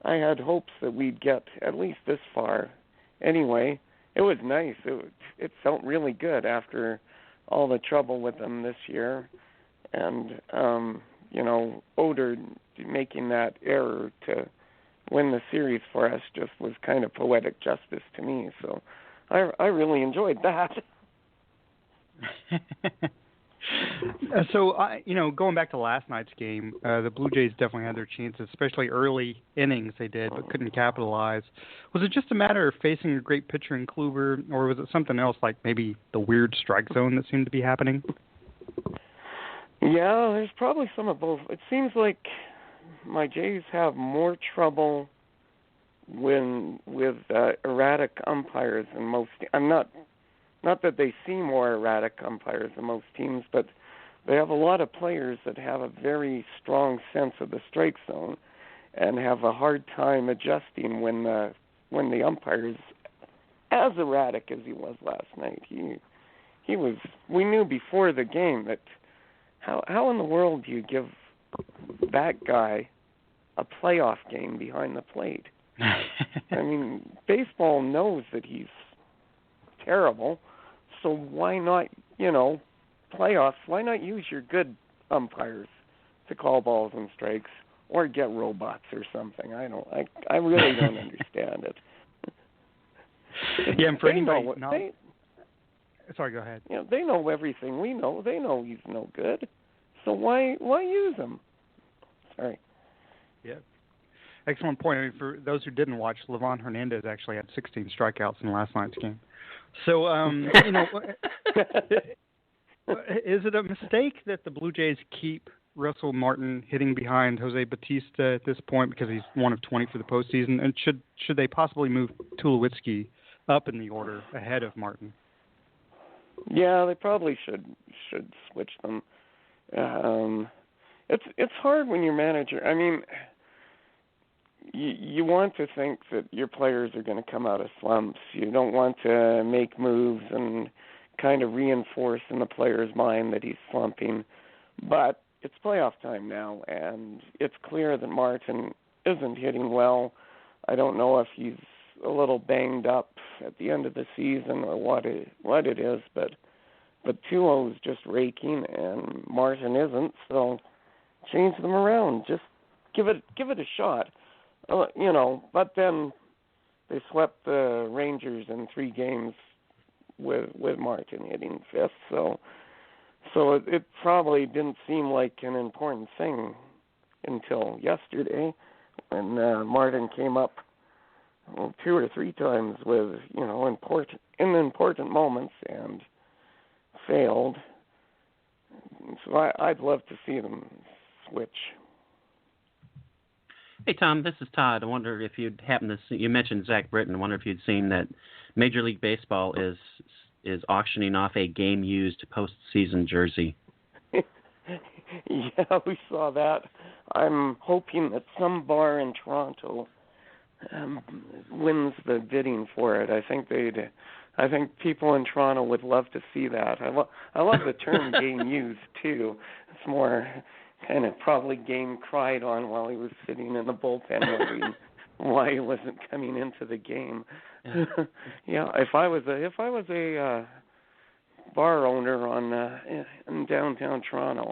had hopes that we'd get at least this far. Anyway, it was nice. It felt really good after all the trouble with them this year. And, Oder making that error to win the series for us just was kind of poetic justice to me. So I really enjoyed that. So, going back to last night's game, the Blue Jays definitely had their chances, especially early innings they did, but couldn't capitalize. Was it just a matter of facing a great pitcher in Kluber, or was it something else like maybe the weird strike zone that seemed to be happening? Yeah, there's probably some of both. It seems like my Jays have more trouble with erratic umpires than most. I'm not that they see more erratic umpires than most teams, but they have a lot of players that have a very strong sense of the strike zone and have a hard time adjusting when the umpire is as erratic as he was last night. He was. We knew before the game that how in the world do you give that guy a playoff game behind the plate? I mean, baseball knows that he's terrible, so why not, playoffs, why not use your good umpires to call balls and strikes or get robots or something? I really don't understand it. Yeah, and for anybody sorry, go ahead. They know everything we know. They know he's no good. So why use him? Sorry. Yeah. Excellent point. I mean, for those who didn't watch, Livan Hernandez actually had 16 strikeouts in last night's game. So, is it a mistake that the Blue Jays keep Russell Martin hitting behind Jose Bautista at this point because he's 1 of 20 for the postseason? And should they possibly move Tulowitzki up in the order ahead of Martin? Yeah, they probably should switch them. It's hard when you're manager. I mean, you want to think that your players are going to come out of slumps. You don't want to make moves and kind of reinforce in the player's mind that he's slumping. But it's playoff time now, and it's clear that Martin isn't hitting well. I don't know if he's a little banged up at the end of the season or what it is, but Tulo's just raking and Martin isn't, so change them around. Just give it a shot. But then they swept the Rangers in 3 games with Martin hitting 5th, so it probably didn't seem like an important thing until yesterday when Martin came up 2 or 3 times with important moments and failed. So I'd love to see them switch. Hey, Tom, this is Todd. I wonder if you'd happen to see, you mentioned Zach Britton. I wonder if you'd seen that Major League Baseball is auctioning off a game-used postseason jersey. Yeah, we saw that. I'm hoping that some bar in Toronto wins the bidding for it. I think people in Toronto would love to see that. I love the term game used too. It's more kind of probably game cried on while he was sitting in the bullpen wondering why he wasn't coming into the game. Yeah, if I was a bar owner in downtown Toronto,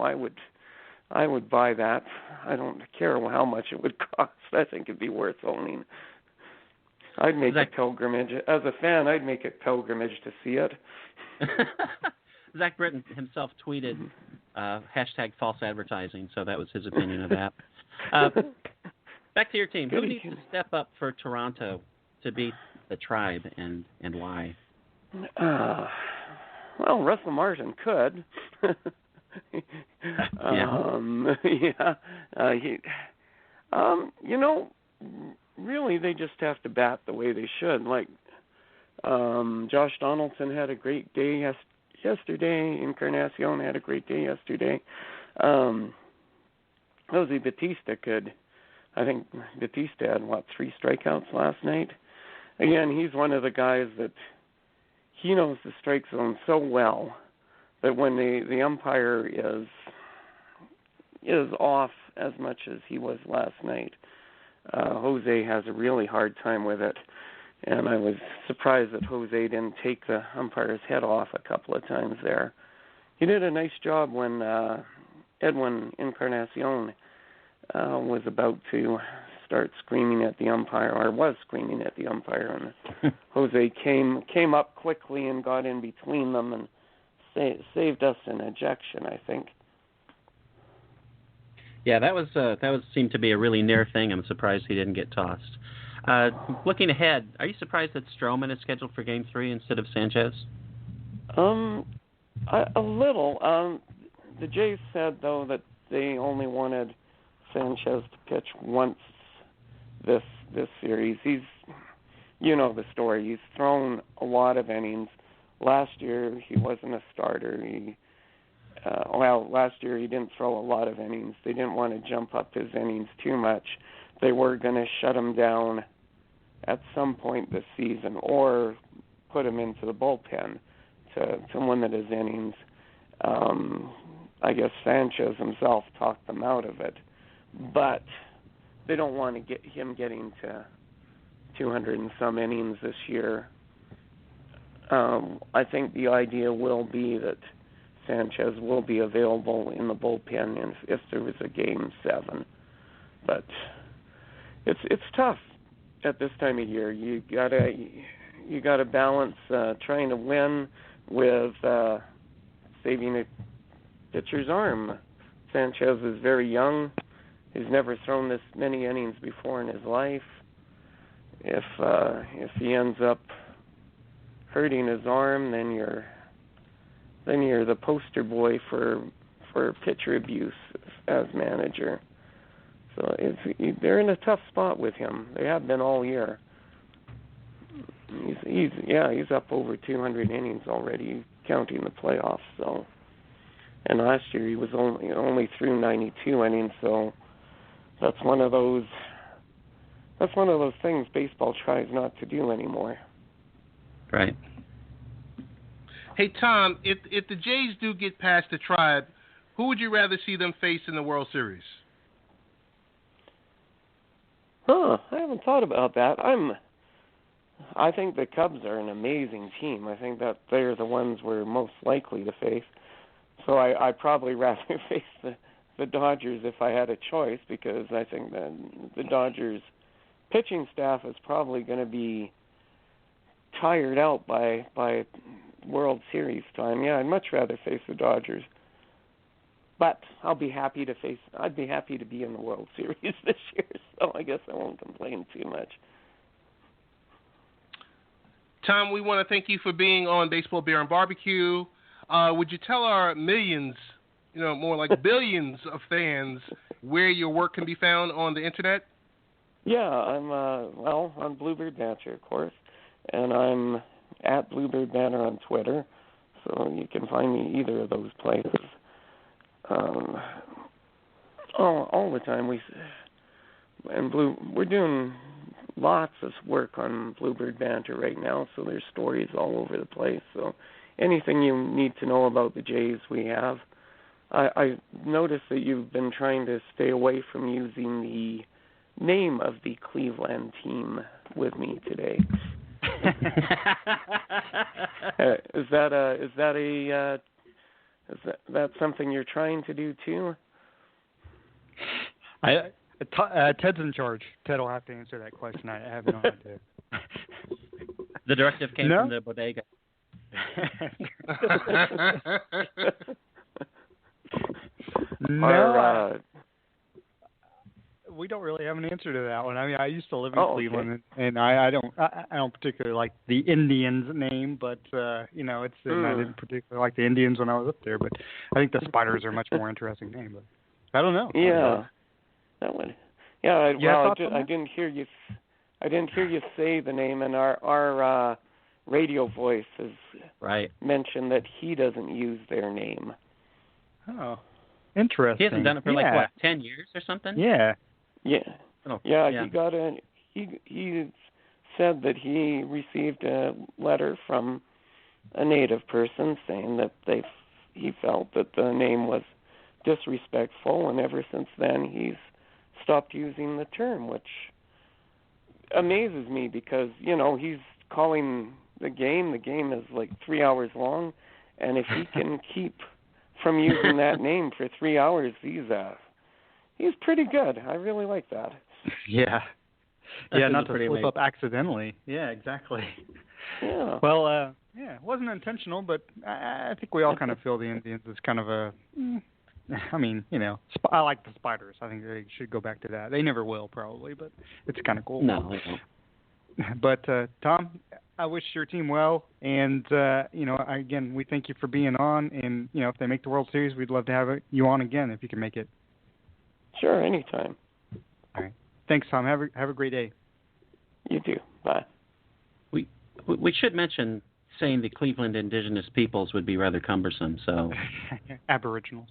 I would buy that. I don't care how much it would cost. I think it'd be worth owning. I'd make a pilgrimage. As a fan, I'd make a pilgrimage to see it. Zach Britton himself tweeted hashtag false advertising, so that was his opinion of that. Back to your team. Who needs to step up for Toronto to beat the Tribe, and why? Well, Russell Martin could. Really, they just have to bat the way they should. Like Josh Donaldson had a great day yesterday. Encarnacion had a great day yesterday. Jose Bautista could. I think Bautista had 3 strikeouts last night. Again, he's one of the guys that he knows the strike zone so well that when the umpire is off as much as he was last night, Jose has a really hard time with it. And I was surprised that Jose didn't take the umpire's head off a couple of times there. He did a nice job when Edwin Encarnacion was about to start screaming at the umpire, or was screaming at the umpire, and Jose came up quickly and got in between them and saved us an ejection, I think. Yeah, that was seemed to be a really near thing. I'm surprised he didn't get tossed. Looking ahead, are you surprised that Stroman is scheduled for Game 3 instead of Sanchez? A little. The Jays said, though, that they only wanted Sanchez to pitch once this series. You know the story. He's thrown a lot of innings. Last year, he wasn't a starter. Last year he didn't throw a lot of innings. They didn't want to jump up his innings too much. They were going to shut him down at some point this season or put him into the bullpen to limit his innings. I guess Sanchez himself talked them out of it. But they don't want to get him getting to 200 and some innings this year. I think the idea will be that Sanchez will be available in the bullpen if there was a Game 7. But it's tough at this time of year. You gotta balance trying to win with saving a pitcher's arm. Sanchez is very young. He's never thrown this many innings before in his life. If he ends up hurting his arm, then you're the poster boy for pitcher abuse as manager. So they're in a tough spot with him. They have been all year. He's up over 200 innings already, counting the playoffs. So, and last year he was only through 92 innings. So that's one of those things baseball tries not to do anymore. Right. Hey, Tom, if the Jays do get past the Tribe, who would you rather see them face in the World Series? I haven't thought about that. I think the Cubs are an amazing team. I think that they're the ones we're most likely to face. So I'd probably rather face the Dodgers if I had a choice, because I think that the Dodgers pitching staff is probably going to be tired out by World Series time. Yeah, I'd much rather face the Dodgers. But I'd be happy to be in the World Series this year, so I guess I won't complain too much. Tom, we want to thank you for being on Baseball Beer and Barbecue. Would you tell our millions, more like billions of fans where your work can be found on the internet? Yeah, I'm on Bluebird Banter, of course, and I'm at Bluebird Banter on Twitter, so you can find me either of those places. All the time we're doing lots of work on Bluebird Banter right now, so there's stories all over the place. So anything you need to know about the Jays, we have. I noticed that you've been trying to stay away from using the name of the Cleveland team with me today. Is that something you're trying to do too? Ted's in charge. Ted will have to answer that question. I have no idea. The directive came from the bodega. No. We don't really have an answer to that one. I mean, I used to live in Cleveland, and I don't particularly like the Indians name, but I didn't particularly like the Indians when I was up there. But I think the Spiders are a much more interesting name. But I don't know. Yeah, that one. Yeah, I didn't hear you. I didn't hear you say the name, and our radio voice has mentioned that he doesn't use their name. Oh, interesting. He hasn't done it for 10 years or something? Yeah. Yeah. Oh, yeah. He said that he received a letter from a native person saying that he felt that the name was disrespectful, and ever since then he's stopped using the term, which amazes me because, he's calling the game. The game is like 3 hours long, and if he can keep from using that name for 3 hours, he's pretty good. I really like that. Yeah. Yeah, not to slip up accidentally. Yeah, exactly. Yeah. Well, yeah, it wasn't intentional, but I think we all kind of feel the Indians as kind of a. I mean, I like the Spiders. I think they should go back to that. They never will, probably, but it's kind of cool. No, they don't. But Tom, I wish your team well, and again, we thank you for being on. And if they make the World Series, we'd love to have you on again if you can make it. Sure, anytime. All right. Thanks, Tom. Have a great day. You too. Bye. We should mention saying the Cleveland indigenous peoples would be rather cumbersome. So Aboriginals.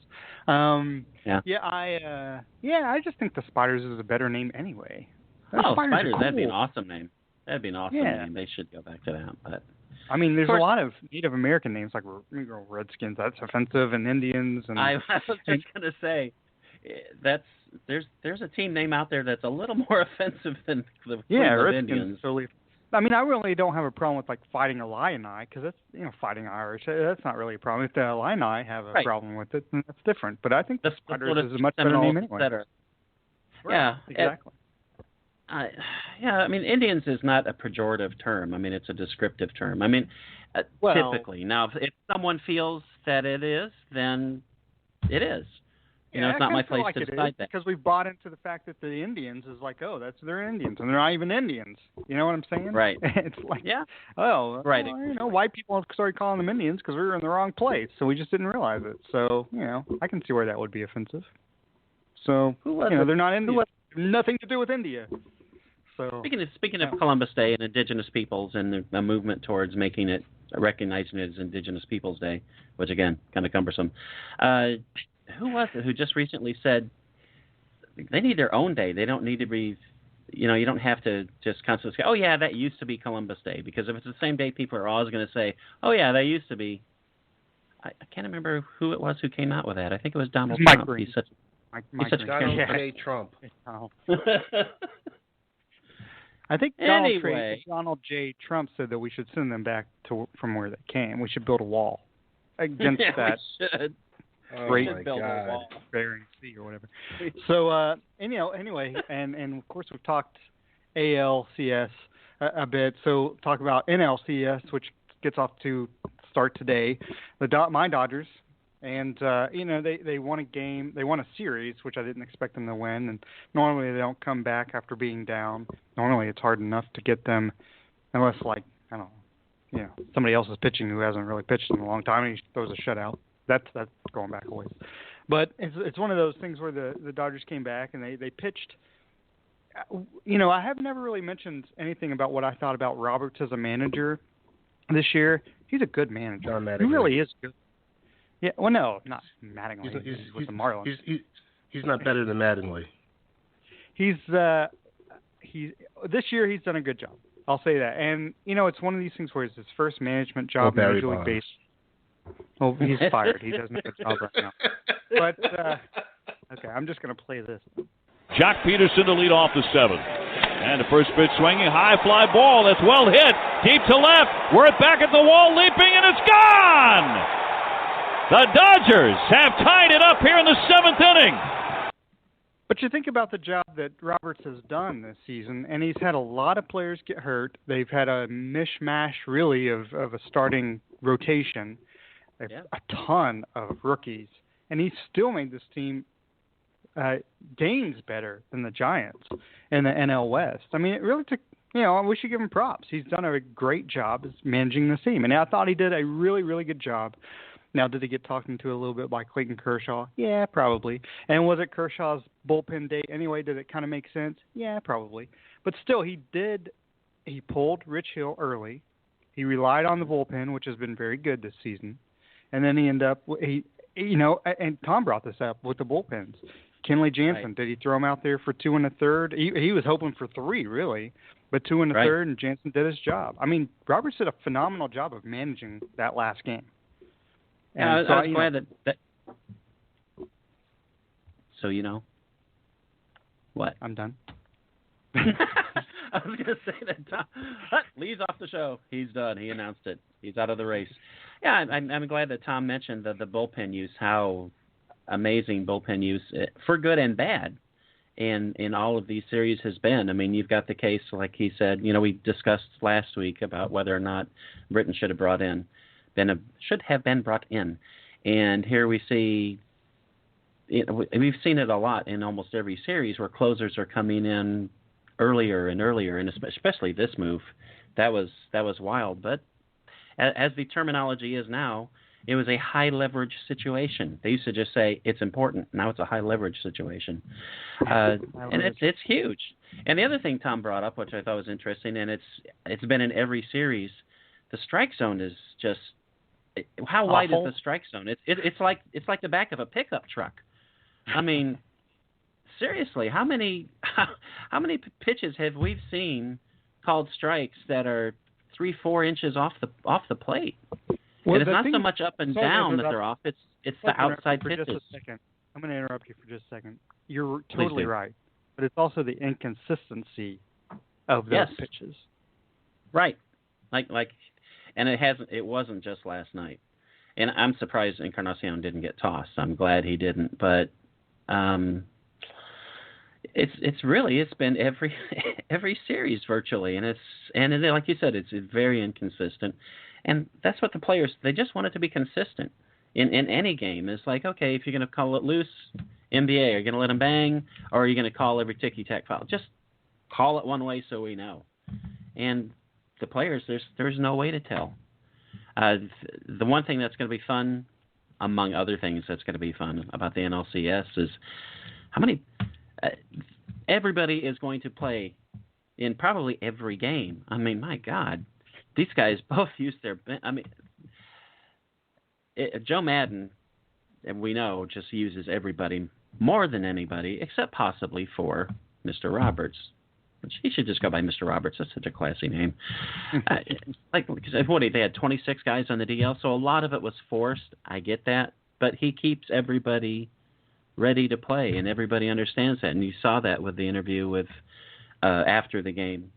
Yeah. I just think the Spiders is a better name anyway. Spiders, cool. That'd be an awesome name. That'd be an awesome name. They should go back to that. But I mean, there's a lot of Native American names like Redskins. That's offensive, and Indians. And I was just gonna say there's a team name out there that's a little more offensive than the Cleveland Indians. Totally. I mean, I really don't have a problem with fighting Illini because that's fighting Irish. That's not really a problem. If the Illini have a problem with it, then that's different. But I think the Spiders is a much better name anyway. Yeah, exactly. I mean, Indians is not a pejorative term. I mean, it's a descriptive term. I mean, typically. Now, if someone feels that it is, then it is. It's not my place to decide that. Because we've bought into the fact that the Indians is they're Indians, and they're not even Indians. You know what I'm saying? Right. It's right. White people started calling them Indians because we were in the wrong place, so we just didn't realize it. So, I can see where that would be offensive. So, they're not Indians. Nothing to do with India. So Speaking of Columbus Day and Indigenous peoples and the movement towards making it, recognizing it as Indigenous Peoples Day, which again, kind of cumbersome. Who was it who just recently said they need their own day? They don't need to be, you don't have to just constantly say, oh yeah, that used to be Columbus Day. Because if it's the same day, people are always going to say, oh yeah, that used to be. I can't remember who it was who came out with that. I think it was Donald Trump. Donald J. Trump. I think Donald J. Trump said that we should send them back from where they came. We should build a wall against that. We should. Great build a wall. Bering Sea or whatever. So anyway, and of course we've talked ALCS a bit. So talk about NLCS, which gets off to start today. My Dodgers. And, they won a game. They won a series, which I didn't expect them to win. And normally they don't come back after being down. Normally it's hard enough to get them unless, somebody else is pitching who hasn't really pitched in a long time and he throws a shutout. That's going back a ways. But it's one of those things where the Dodgers came back and they pitched. I have never really mentioned anything about what I thought about Roberts as a manager this year. He's a good manager. He really is good. Yeah, well, no, not Mattingly. He's with the Marlins. He's not better than Mattingly. This year he's done a good job. I'll say that. And it's one of these things where it's his first management job in Major League Baseball. Well, he's fired. He doesn't have a job right now. But okay, I'm just going to play this. Jock Peterson to lead off the seventh. And the first pitch swinging, high fly ball. That's well hit. Deep to left. Worth back at the wall, leaping, and it's gone! The Dodgers have tied it up here in the seventh inning. But you think about the job that Roberts has done this season, and he's had a lot of players get hurt. They've had a mishmash, really, of a starting rotation, a ton of rookies, and he's still made this team gains better than the Giants in the NL West. I mean, it really took, we should give him props. He's done a great job as managing the team, and I thought he did a really, really good job. Now, did he get talked to a little bit by Clayton Kershaw? Yeah, probably. And was it Kershaw's bullpen day anyway? Did it kind of make sense? Yeah, probably. But still, he pulled Rich Hill early. He relied on the bullpen, which has been very good this season. And then he ended up, and Tom brought this up with the bullpens. Kenley Jansen, right. Did he throw him out there for 2 1/3? He was hoping for 3, really, but 2 1/3, and Jansen did his job. I mean, Roberts did a phenomenal job of managing that last game. And I was glad that. So what? I'm done. I was going to say that Tom Lee's off the show. He's done. He announced it. He's out of the race. Yeah, I'm glad that Tom mentioned the bullpen use, how amazing bullpen use for good and bad. in all of these series has been. I mean, you've got the case, like he said, we discussed last week about whether or not Britain should have been brought in. And here we see, we've seen it a lot in almost every series where closers are coming in earlier and earlier, and especially this move. That was wild. But as the terminology is now, it was a high leverage situation. They used to just say it's important. Now it's a high leverage situation, and it's huge. And the other thing Tom brought up, which I thought was interesting, and it's been in every series, the strike zone is just how wide is the strike zone? It's like the back of a pickup truck. I mean, seriously, how many pitches have we seen called strikes that are 3-4 inches off the plate? Well, and it's not so much up and down that they're off. It's the outside pitches. Just a second. I'm going to interrupt you for just a second. You're totally right, but it's also the inconsistency of those pitches. Right. And it wasn't just last night. And I'm surprised Encarnacion didn't get tossed. I'm glad he didn't. But it's been every series virtually, and like you said, it's very inconsistent. And that's what the players, they just want it to be consistent in any game. It's like, okay, if you're going to call it loose, NBA, are you going to let them bang, or are you going to call every ticky-tack foul? Just call it one way so we know. And the players, there's no way to tell. The one thing that's going to be fun, among other things that's going to be fun about the NLCS, is how many everybody is going to play in probably every game. I mean, my God. These guys both use their – I mean, Joe Madden, and we know, just uses everybody more than anybody, except possibly for Mr. Roberts, which he should just go by Mr. Roberts. That's such a classy name. Because they had 26 guys on the DL, so a lot of it was forced. I get that. But he keeps everybody ready to play, and everybody understands that. And you saw that with the interview with after the game.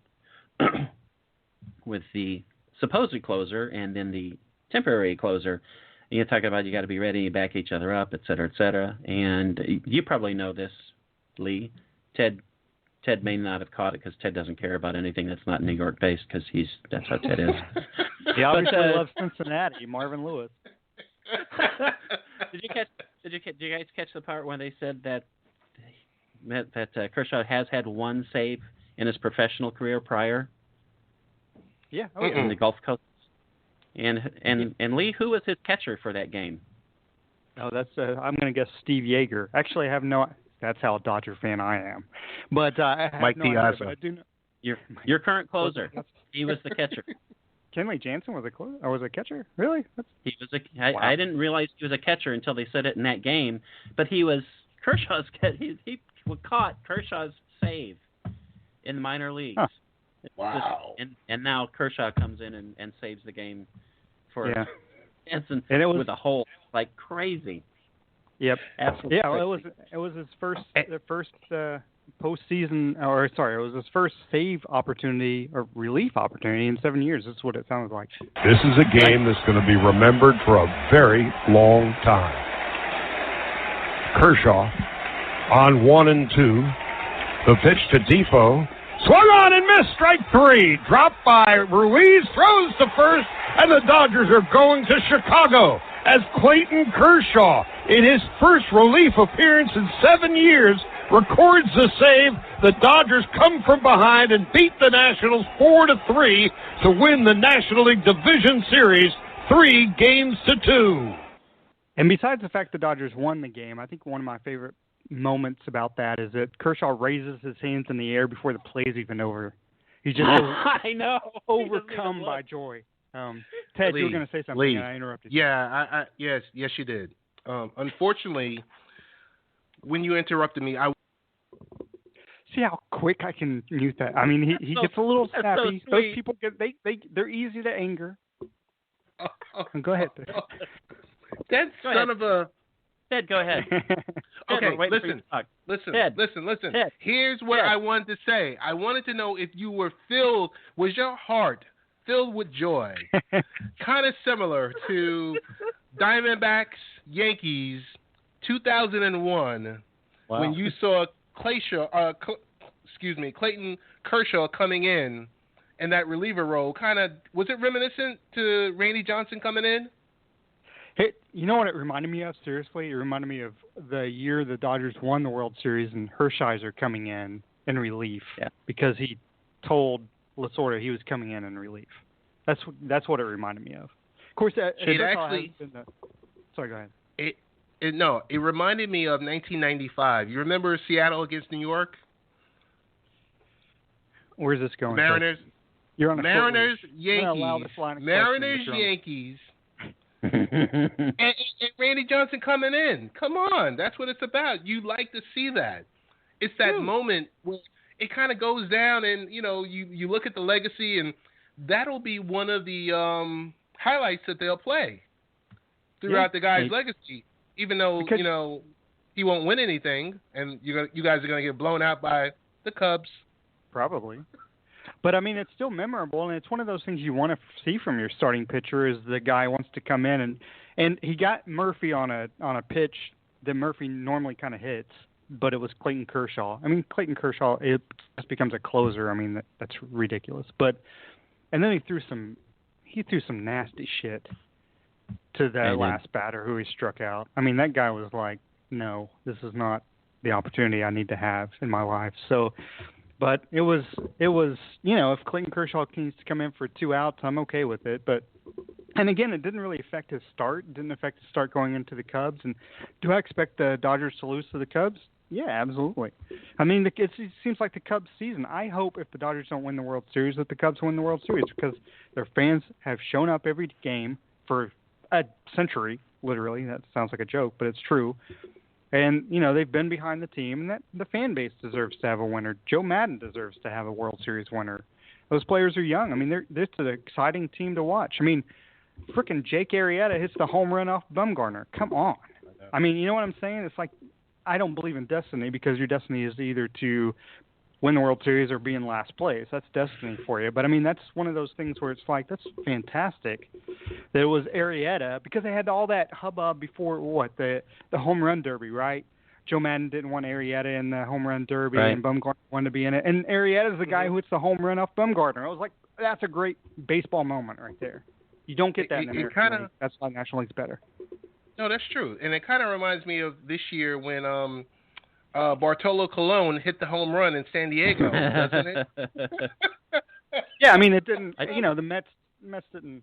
With the supposed closer and then the temporary closer, you're talking about you got to be ready, you back each other up, et cetera, and you probably know this, Lee. Ted may not have caught it because Ted doesn't care about anything that's not New York based because that's how Ted is. He obviously loves Cincinnati, Marvin Lewis. Did you guys catch the part when they said that Kershaw has had one save in his professional career prior? Yeah, in the Gulf Coast. And Lee, who was his catcher for that game? Oh, that's I'm going to guess Steve Yeager. Actually, I have no. That's how Dodger fan I am. But I have Mike Piazza. I do know. Your current closer. He was the catcher. Kenley Jansen was a catcher. Really? He was I didn't realize he was a catcher until they said it in that game. But he was Kershaw's. He caught Kershaw's save in the minor leagues. Huh. Wow. And now Kershaw comes in and saves the game for Jansen with a hole like crazy. Yep. Absolutely. Yeah, it was his first postseason, or sorry, it was his first save opportunity or relief opportunity in 7 years. That's what it sounds like. This is a game that's going to be remembered for a very long time. Kershaw on 1-2. The pitch to Defoe. Swung on and missed, strike three. Dropped by Ruiz, throws to first, and the Dodgers are going to Chicago as Clayton Kershaw, in his first relief appearance in 7 years, records the save. The Dodgers come from behind and beat the Nationals 4-3 to win the National League Division Series 3-2. And besides the fact the Dodgers won the game, I think one of my favorite moments about that is that Kershaw raises his hands in the air before the play is even over. He's just I know overcome by joy. Ted, Lee, you were going to say something, Lee, and I interrupted you. Yeah, yes, you did. Unfortunately, when you interrupted me, See how quick I can mute that? I mean, he gets a little snappy. So those people they're easy to anger. Go ahead. That son of a... Ted, go ahead. Okay, listen. Listen. Ted. Here's what I wanted to say. I wanted to know if you were was your heart filled with joy? Kind of similar to Diamondbacks Yankees 2001 when you saw Clayton Kershaw coming in that reliever role, kind of, was it reminiscent to Randy Johnson coming in? Hey, you know what it reminded me of? Seriously, it reminded me of the year the Dodgers won the World Series and Hershiser coming in relief because he told Lasorda he was coming in relief. That's what it reminded me of. Of course, sorry, go ahead. It reminded me of 1995. You remember Seattle against New York? Where's this going? Mariners. You're on a Mariners, Yankees. Mariners, Yankees. and Randy Johnson coming in. Come on, that's what it's about. You like to see that. It's that moment where it kind of goes down, and you look at the legacy, and that'll be one of the highlights that they'll play throughout the guy's legacy. Even though he won't win anything, and you guys are going to get blown out by the Cubs. Probably. But, I mean, it's still memorable, and it's one of those things you want to see from your starting pitcher is the guy wants to come in. And he got Murphy on a pitch that Murphy normally kind of hits, but it was Clayton Kershaw. I mean, Clayton Kershaw, it just becomes a closer. I mean, that's ridiculous. And then he threw some nasty shit to that last batter who he struck out. I mean, that guy was like, no, this is not the opportunity I need to have in my life. So, but it was, if Clayton Kershaw needs to come in for 2 outs, I'm okay with it. But, and again, it didn't really affect his start. It didn't affect his start going into the Cubs. And do I expect the Dodgers to lose to the Cubs? Yeah, absolutely. I mean, it seems like the Cubs season. I hope if the Dodgers don't win the World Series, that the Cubs win the World Series because their fans have shown up every game for a century, literally. That sounds like a joke, but it's true. And, they've been behind the team, and that the fan base deserves to have a winner. Joe Madden deserves to have a World Series winner. Those players are young. I mean, they're an exciting team to watch. I mean, frickin' Jake Arrieta hits the home run off Bumgarner. Come on. I mean, you know what I'm saying? It's like, I don't believe in destiny because your destiny is either to win the World Series or be in last place. That's destiny for you. But, I mean, that's one of those things where it's like, that's fantastic that it was Arrieta because they had all that hubbub before, the home run derby, right? Joe Madden didn't want Arrieta in the home run derby, and Bumgarner wanted to be in it. And Arrieta's the guy who hits the home run off Bumgarner. I was like, that's a great baseball moment right there. You don't get that in American League. That's why National League's better. No, that's true. And it kind of reminds me of this year when Bartolo Colon hit the home run in San Diego, doesn't it? Yeah, I mean, it didn't, the Mets didn't,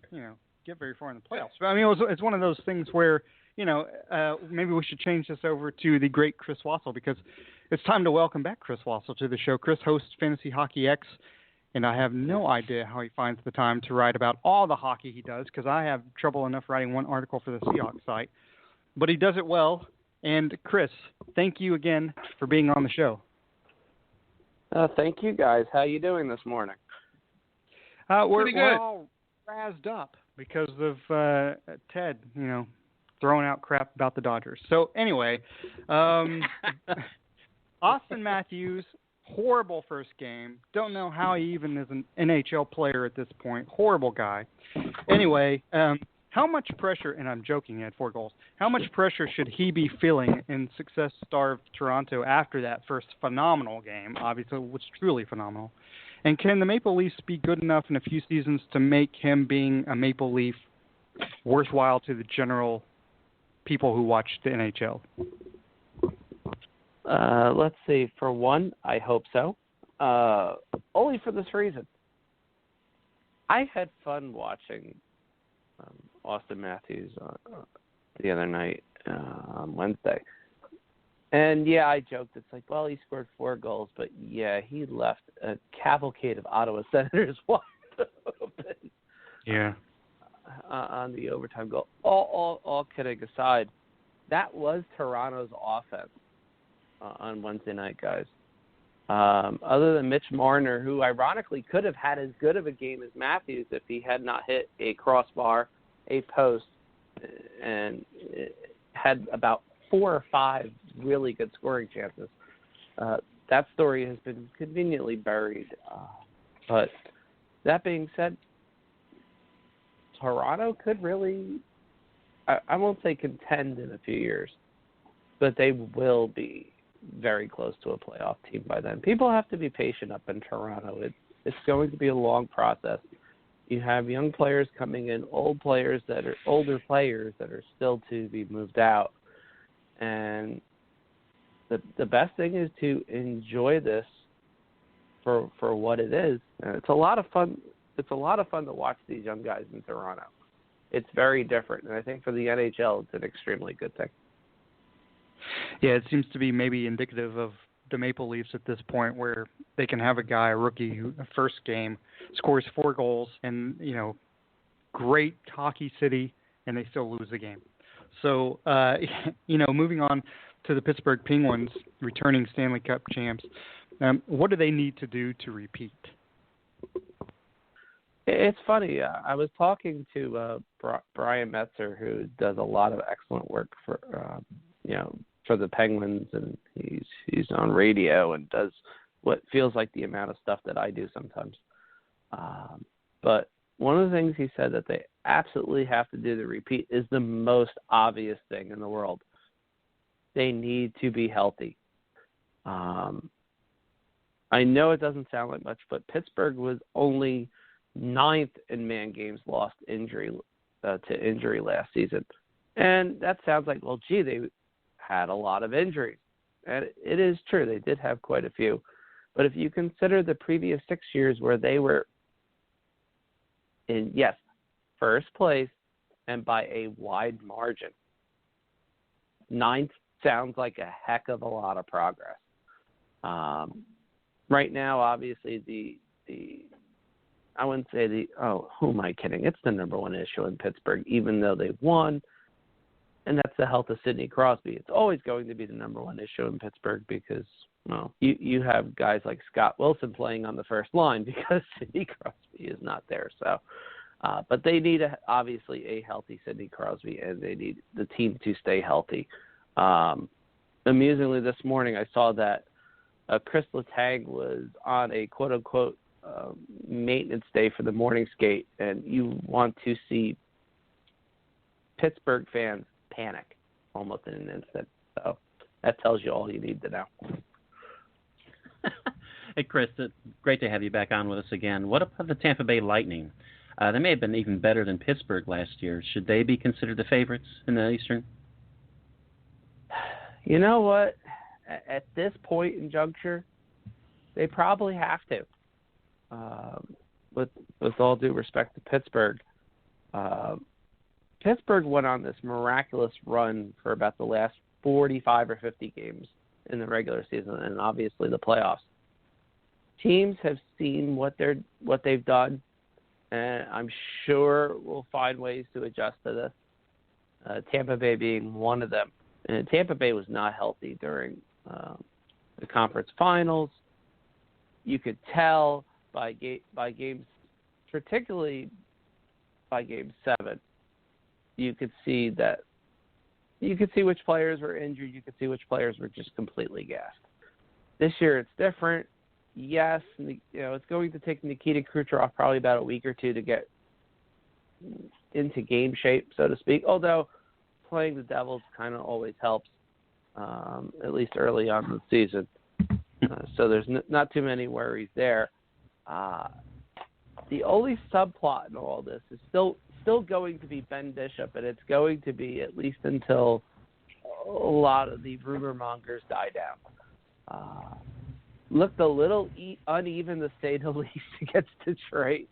get very far in the playoffs. But, I mean, it's one of those things where, maybe we should change this over to the great Chris Wassel because it's time to welcome back Chris Wassel to the show. Chris hosts Fantasy Hockey X, and I have no idea how he finds the time to write about all the hockey he does because I have trouble enough writing one article for the Seahawks site. But he does it well. And, Chris, thank you again for being on the show. Thank you, guys. How you doing this morning? We're all razzed up because of Ted, throwing out crap about the Dodgers. So, anyway, Austin Matthews, horrible first game. Don't know how he even is an NHL player at this point. Horrible guy. Anyway, how much pressure, and I'm joking, he had 4 goals, how much pressure should he be feeling in success-starved Toronto after that first phenomenal game, obviously, which was truly phenomenal? And can the Maple Leafs be good enough in a few seasons to make him being a Maple Leaf worthwhile to the general people who watch the NHL? Let's see. For one, I hope so. Only for this reason. I had fun watching Austin Matthews the other night on Wednesday. And, yeah, I joked. It's like, well, he scored 4 goals, but, yeah, he left a cavalcade of Ottawa Senators wide open. Yeah. On the overtime goal. All kidding aside, that was Toronto's offense on Wednesday night, guys. Other than Mitch Marner, who ironically could have had as good of a game as Matthews if he had not hit a crossbar, a post, and had about 4 or 5 really good scoring chances. That story has been conveniently buried. But that being said, Toronto could really, I won't say contend in a few years, but they will be very close to a playoff team by then. People have to be patient up in Toronto. It's going to be a long process. You have young players coming in, older players that are still to be moved out, and the best thing is to enjoy this for what it is. And it's a lot of fun. It's a lot of fun to watch these young guys in Toronto. It's very different, and I think for the NHL, it's an extremely good thing. Yeah, it seems to be maybe indicative of the Maple Leafs at this point, where they can have a rookie who first game scores 4 goals, and great hockey city, and they still lose the game. So moving on to the Pittsburgh Penguins, returning Stanley Cup champs. What do they need to do to repeat? It's funny. I was talking to Brian Metzer, who does a lot of excellent work for the Penguins, and he's on radio and does what feels like the amount of stuff that I do sometimes. But one of the things he said that they absolutely have to do to repeat is the most obvious thing in the world. They need to be healthy. I know it doesn't sound like much, but Pittsburgh was only 9th in man games lost to injury last season. And that sounds like, well, gee, they had a lot of injuries. And it is true. They did have quite a few. But if you consider the previous 6 years where they were in, yes, first place and by a wide margin, 9th sounds like a heck of a lot of progress. Right now, obviously, I wouldn't say who am I kidding? It's the number one issue in Pittsburgh, even though they won, and that's the health of Sidney Crosby. It's always going to be the number one issue in Pittsburgh because, you have guys like Scott Wilson playing on the first line because Sidney Crosby is not there. So, but they need obviously a healthy Sidney Crosby, and they need the team to stay healthy. Amusingly, this morning I saw that Chris Letang was on a quote-unquote maintenance day for the morning skate, and you want to see Pittsburgh fans panic almost in an instant. So that tells you all you need to know. Hey, Chris, great to have you back on with us again. What about the Tampa Bay Lightning? They may have been even better than Pittsburgh last year. Should they be considered the favorites in the Eastern? You know what? At this point in juncture, they probably have to. With all due respect to Pittsburgh, Pittsburgh went on this miraculous run for about the last 45 or 50 games in the regular season, and obviously the playoffs. Teams have seen what they've done, and I'm sure we'll find ways to adjust to this. Tampa Bay being one of them. And Tampa Bay was not healthy during the conference finals. You could tell by games, particularly by Game 7, you could see which players were injured. You could see which players were just completely gassed. This year it's different. Yes, it's going to take Nikita Kucherov probably about a week or two to get into game shape, so to speak, although playing the Devils kind of always helps, at least early on in the season. So there's not too many worries there. The only subplot in all this is still going to be Ben Bishop, and it's going to be at least until a lot of the rumor mongers die down. Looked a little uneven, to say the least, against Detroit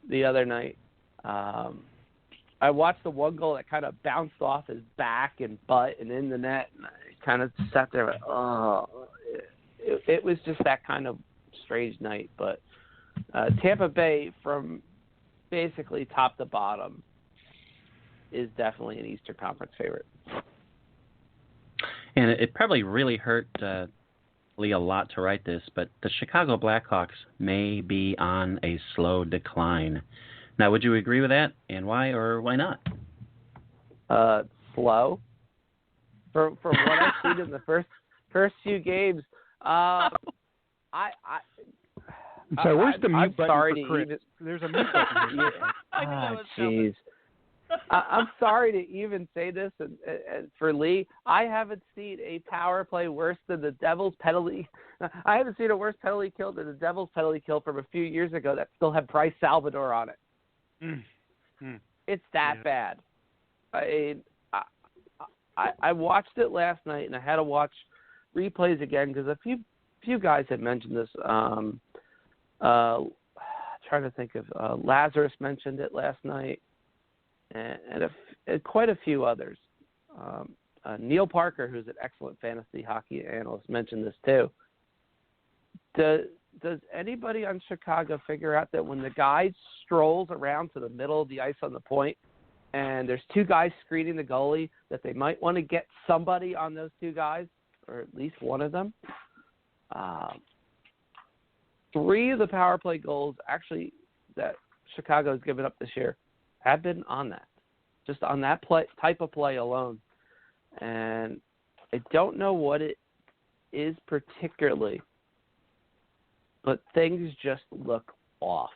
the other night. I watched the one goal that kind of bounced off his back and butt and in the net, and I kind of sat there like, it was just that kind of strange night. But Tampa Bay, from basically top to bottom, is definitely an Eastern Conference favorite. And it probably really hurt Lee a lot to write this, but the Chicago Blackhawks may be on a slow decline. Now, would you agree with that, and why or why not? Slow. From what I've seen in the first few games, So where's the mute button sorry for Chris? There's a mute button. Jeez. I'm sorry to even say this, and for Lee, I haven't seen a power play worse than the Devils' penalty. I haven't seen a worse penalty kill than the Devils' penalty kill from a few years ago that still had Bryce Salvador on it. It's that bad. I watched it last night, and I had to watch replays again because a few guys had mentioned this. Trying to think of Lazarus mentioned it last night, and quite a few others. Neil Parker, who's an excellent fantasy hockey analyst, mentioned this too. Does anybody on Chicago figure out that when the guy strolls around to the middle of the ice on the point, and there's two guys screening the goalie, that they might want to get somebody on those two guys, or at least one of them? 3 of the power play goals actually that Chicago has given up this year have been on that, just on that type of play alone. And I don't know what it is particularly, but things just look off.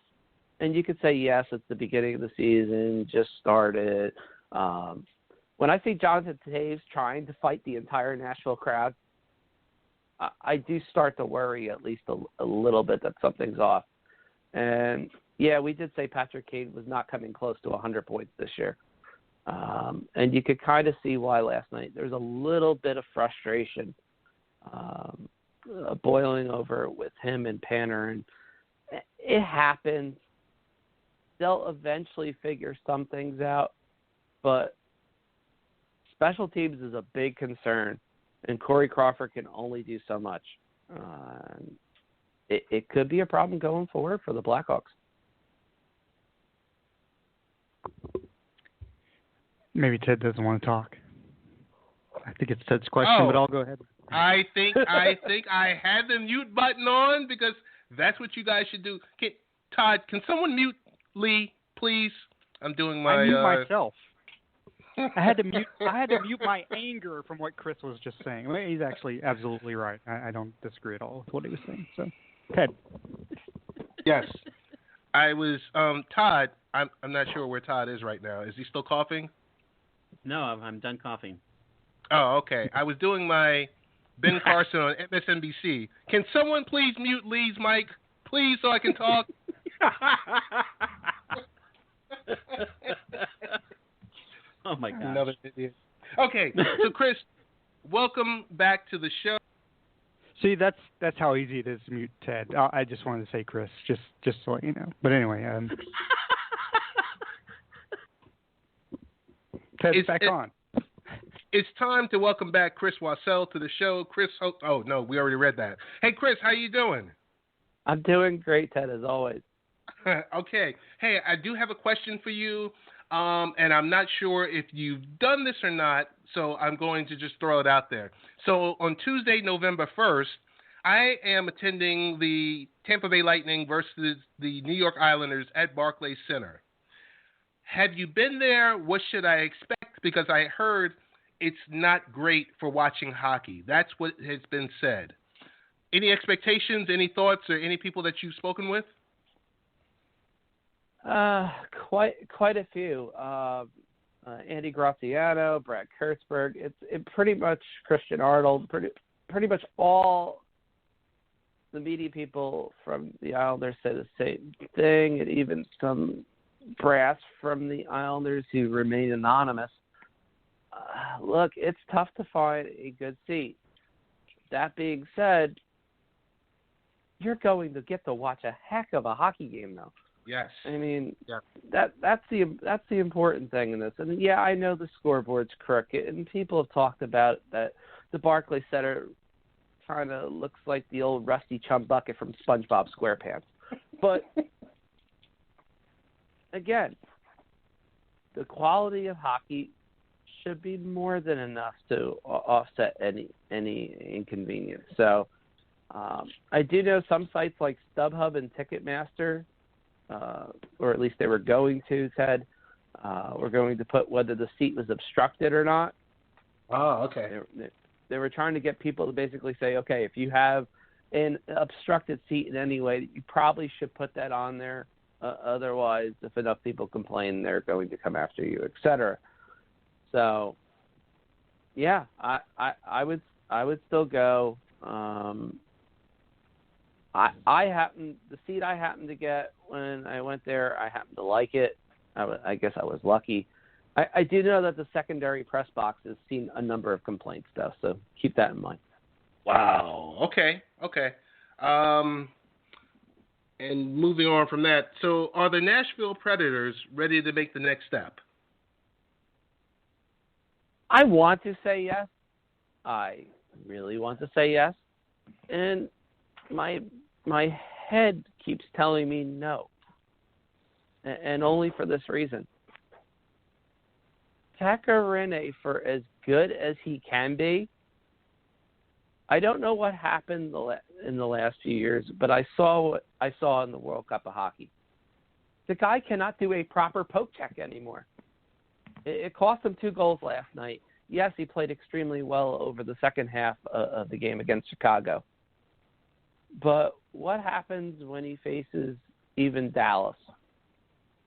And you could say, yes, it's the beginning of the season, just started. When I see Jonathan Taves trying to fight the entire Nashville crowd, I do start to worry at least a little bit that something's off. And, yeah, we did say Patrick Kane was not coming close to 100 points this year. And you could kind of see why last night. There's a little bit of frustration boiling over with him and Panner. And it happens. They'll eventually figure some things out. But special teams is a big concern. And Corey Crawford can only do so much. It could be a problem going forward for the Blackhawks. Maybe Ted doesn't want to talk. I think it's Ted's question, but I'll go ahead. I think I had the mute button on because that's what you guys should do. Todd, can someone mute Lee, please? I'm doing my. I mute myself. I had to mute my anger from what Chris was just saying. He's actually absolutely right. I don't disagree at all with what he was saying. So, Ted. Yes. I was Todd. I'm not sure where Todd is right now. Is he still coughing? No, I'm done coughing. Oh, okay. I was doing my Ben Carson on MSNBC. Can someone please mute Lee's mic, please, so I can talk? Oh my God. Another idiot. Okay, so Chris, welcome back to the show. See, that's how easy it is to mute Ted. I just wanted to say, Chris, just so you know. But anyway, Ted's back on. It's time to welcome back Chris Wassel to the show. Chris, oh no, we already read that. Hey, Chris, how you doing? I'm doing great, Ted, as always. Okay. Hey, I do have a question for you. And I'm not sure if you've done this or not, so I'm going to just throw it out there. So on Tuesday, November 1st, I am attending the Tampa Bay Lightning versus the New York Islanders at Barclays Center. Have you been there? What should I expect? Because I heard it's not great for watching hockey. That's what has been said. Any expectations, any thoughts, or any people that you've spoken with? Quite a few. Andy Graziano, Brad Kurtzberg. It pretty much Christian Arnold. Pretty much all the media people from the Islanders say the same thing, and even some brass from the Islanders who remain anonymous. Look, it's tough to find a good seat. That being said, you're going to get to watch a heck of a hockey game, though. Yes. I mean, that's the important thing in this. And yeah, I know the scoreboard's crooked, and people have talked about that. The Barclays Center kind of looks like the old Rusty Chum Bucket from SpongeBob SquarePants. But again, the quality of hockey should be more than enough to offset any inconvenience. So I do know some sites like StubHub and Ticketmaster, or at least they were going to, Ted, were going to put whether the seat was obstructed or not. Oh, okay. They were trying to get people to basically say, okay, if you have an obstructed seat in any way, you probably should put that on there. Otherwise, if enough people complain, they're going to come after you, etc. So, yeah, I would still go. The seat I happened to get when I went there, I happened to like it. I guess I was lucky. I do know that the secondary press box has seen a number of complaints, though, so keep that in mind. Wow. Okay. And moving on from that, so are the Nashville Predators ready to make the next step? I want to say yes. I really want to say yes. And my head keeps telling me no. And only for this reason. Pekka Rinne, for as good as he can be, I don't know what happened in the last few years, but I saw what I saw in the World Cup of Hockey. The guy cannot do a proper poke check anymore. It cost him 2 goals last night. Yes, he played extremely well over the second half of the game against Chicago. But what happens when he faces even Dallas?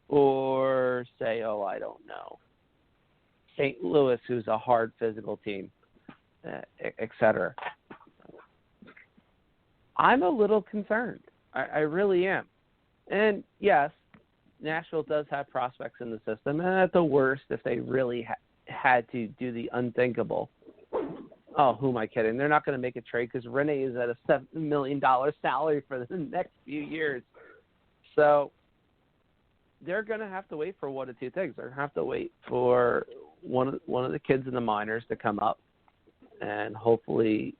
Or say, I don't know, St. Louis, who's a hard physical team, etc. I'm a little concerned. I really am. And yes, Nashville does have prospects in the system, and at the worst, if they really had to do the unthinkable, who am I kidding? They're not going to make a trade because Rinne is at a $7 million salary for the next few years. So they're going to have to wait for one of two things. They're going to have to wait for one of the kids in the minors to come up and hopefully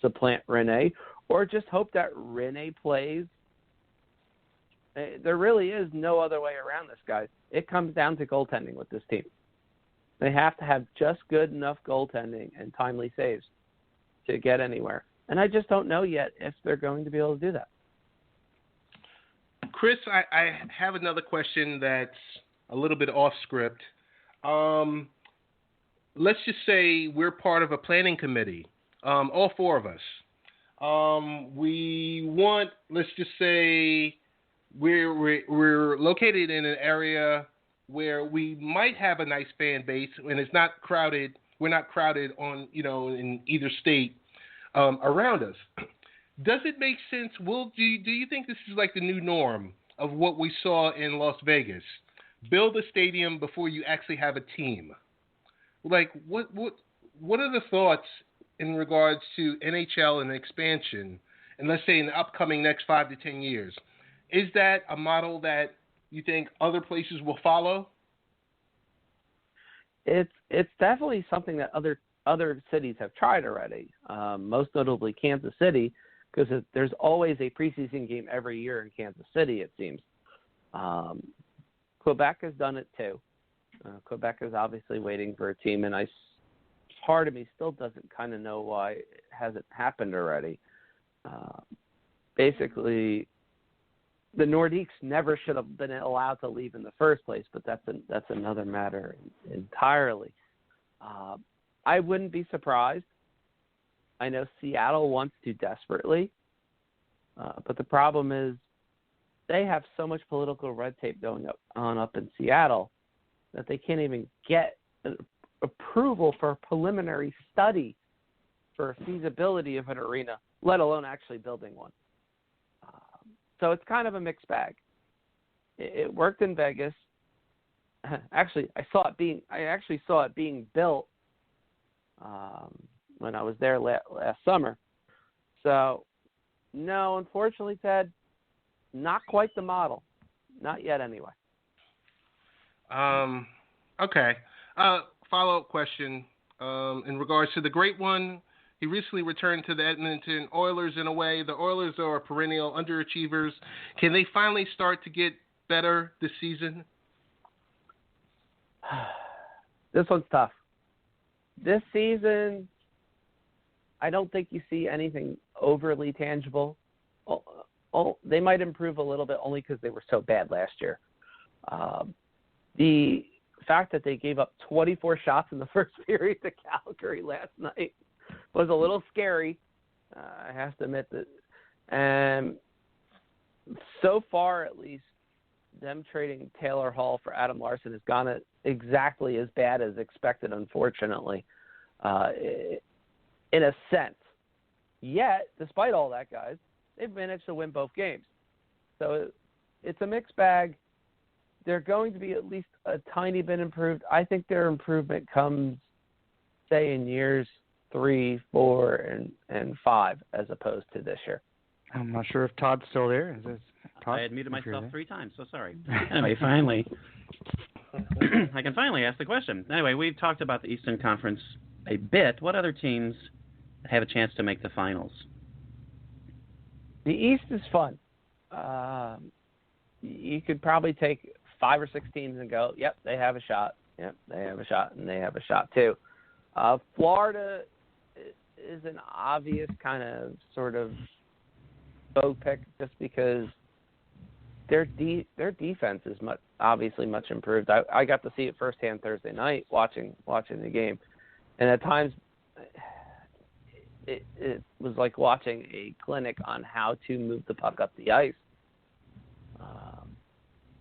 supplant Rinne, or just hope that Rinne plays. There really is no other way around this, guys. It comes down to goaltending with this team. They have to have just good enough goaltending and timely saves to get anywhere. And I just don't know yet if they're going to be able to do that. Chris, I have another question that's a little bit off script. Let's just say we're part of a planning committee, all 4 of us. Let's just say we're located in an area where we might have a nice fan base and it's not crowded. We're not crowded on, in either state around us. Does it make sense? Do you think this is like the new norm of what we saw in Las Vegas? Build a stadium before you actually have a team. Like, what are the thoughts in regards to NHL and expansion, and let's say in the upcoming next 5 to 10 years? Is that a model that you think other places will follow? It's definitely something that other cities have tried already. Most notably Kansas City, because there's always a preseason game every year in Kansas City, it seems. Quebec has done it too. Quebec is obviously waiting for a team, and part of me still doesn't kind of know why it hasn't happened already. Basically, the Nordiques never should have been allowed to leave in the first place, but that's another matter entirely. I wouldn't be surprised. I know Seattle wants to desperately, but the problem is they have so much political red tape going up in Seattle that they can't even get approval for a preliminary study for feasibility of an arena, let alone actually building one. So it's kind of a mixed bag. It worked in Vegas. Actually, I actually saw it being built when I was there last summer. So, no, unfortunately, Ted, not quite the model. Not yet, anyway. Okay. Follow-up question in regards to the Great One. He recently returned to the Edmonton Oilers in a way. The Oilers are perennial underachievers. Can they finally start to get better this season? This one's tough. This season, I don't think you see anything overly tangible. They might improve a little bit only because they were so bad last year. The fact that they gave up 24 shots in the first period to Calgary last night was a little scary. I have to admit that. And so far, at least, them trading Taylor Hall for Adam Larson has gone exactly as bad as expected, unfortunately, in a sense. Yet, despite all that, guys, they've managed to win both games. So it's a mixed bag. They're going to be at least a tiny bit improved. I think their improvement comes, say, in years 3, 4, and 5, as opposed to this year. I'm not sure if Todd's still there. Todd? I had muted myself 3 times, so sorry. Anyway, finally, I can finally ask the question. Anyway, we've talked about the Eastern Conference a bit. What other teams have a chance to make the finals? The East is fun. You could probably take 5 or 6 teams and go, yep, they have a shot. Yep, they have a shot, and they have a shot too. Florida is an obvious kind of sort of bow pick just because their defense is obviously much improved. I got to see it firsthand Thursday night watching the game, and at times it was like watching a clinic on how to move the puck up the ice.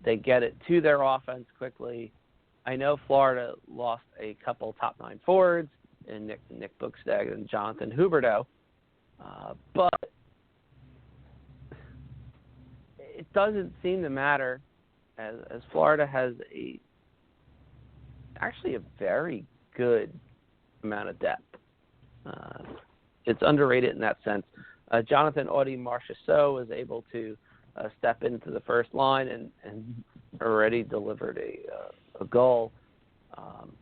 They get it to their offense quickly. I know Florida lost a couple top 9 forwards in Nick Bukestad and Jonathan Huberdeau, but it doesn't seem to matter as Florida has actually a very good amount of depth. It's underrated in that sense. Jonathan Audie Marchessault was able to step into the first line and already delivered a goal.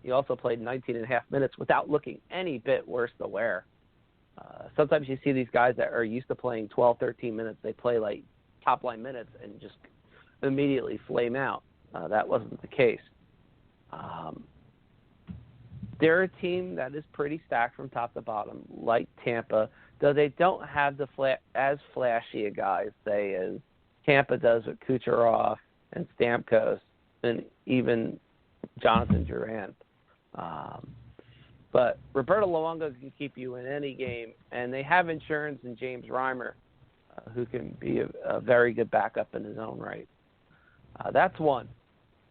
He also played 19 and a half minutes without looking any bit worse than wear. Sometimes you see these guys that are used to playing 12, 13 minutes. They play like top line minutes and just immediately flame out. That wasn't the case. They're a team that is pretty stacked from top to bottom, like Tampa, though they don't have as flashy a guys, say, as Tampa does with Kucherov and Stamkos and even Jonathan Duran. But Roberto Luongo can keep you in any game, and they have insurance in James Reimer, who can be a very good backup in his own right. That's one.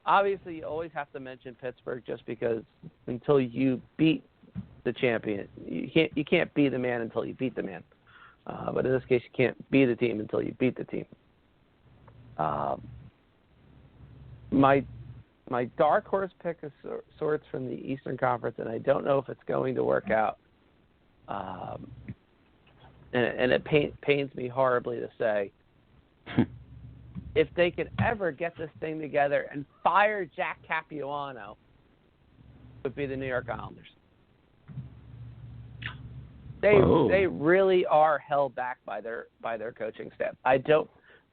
Obviously, you always have to mention Pittsburgh just because until you beat the champion, you can't be the man until you beat the man. But in this case, you can't be the team until you beat the team. My dark horse pick of sorts from the Eastern Conference, and I don't know if it's going to work out. And it pains me horribly to say, if they could ever get this thing together and fire Jack Capuano, it would be the New York Islanders. They really are held back by their coaching staff.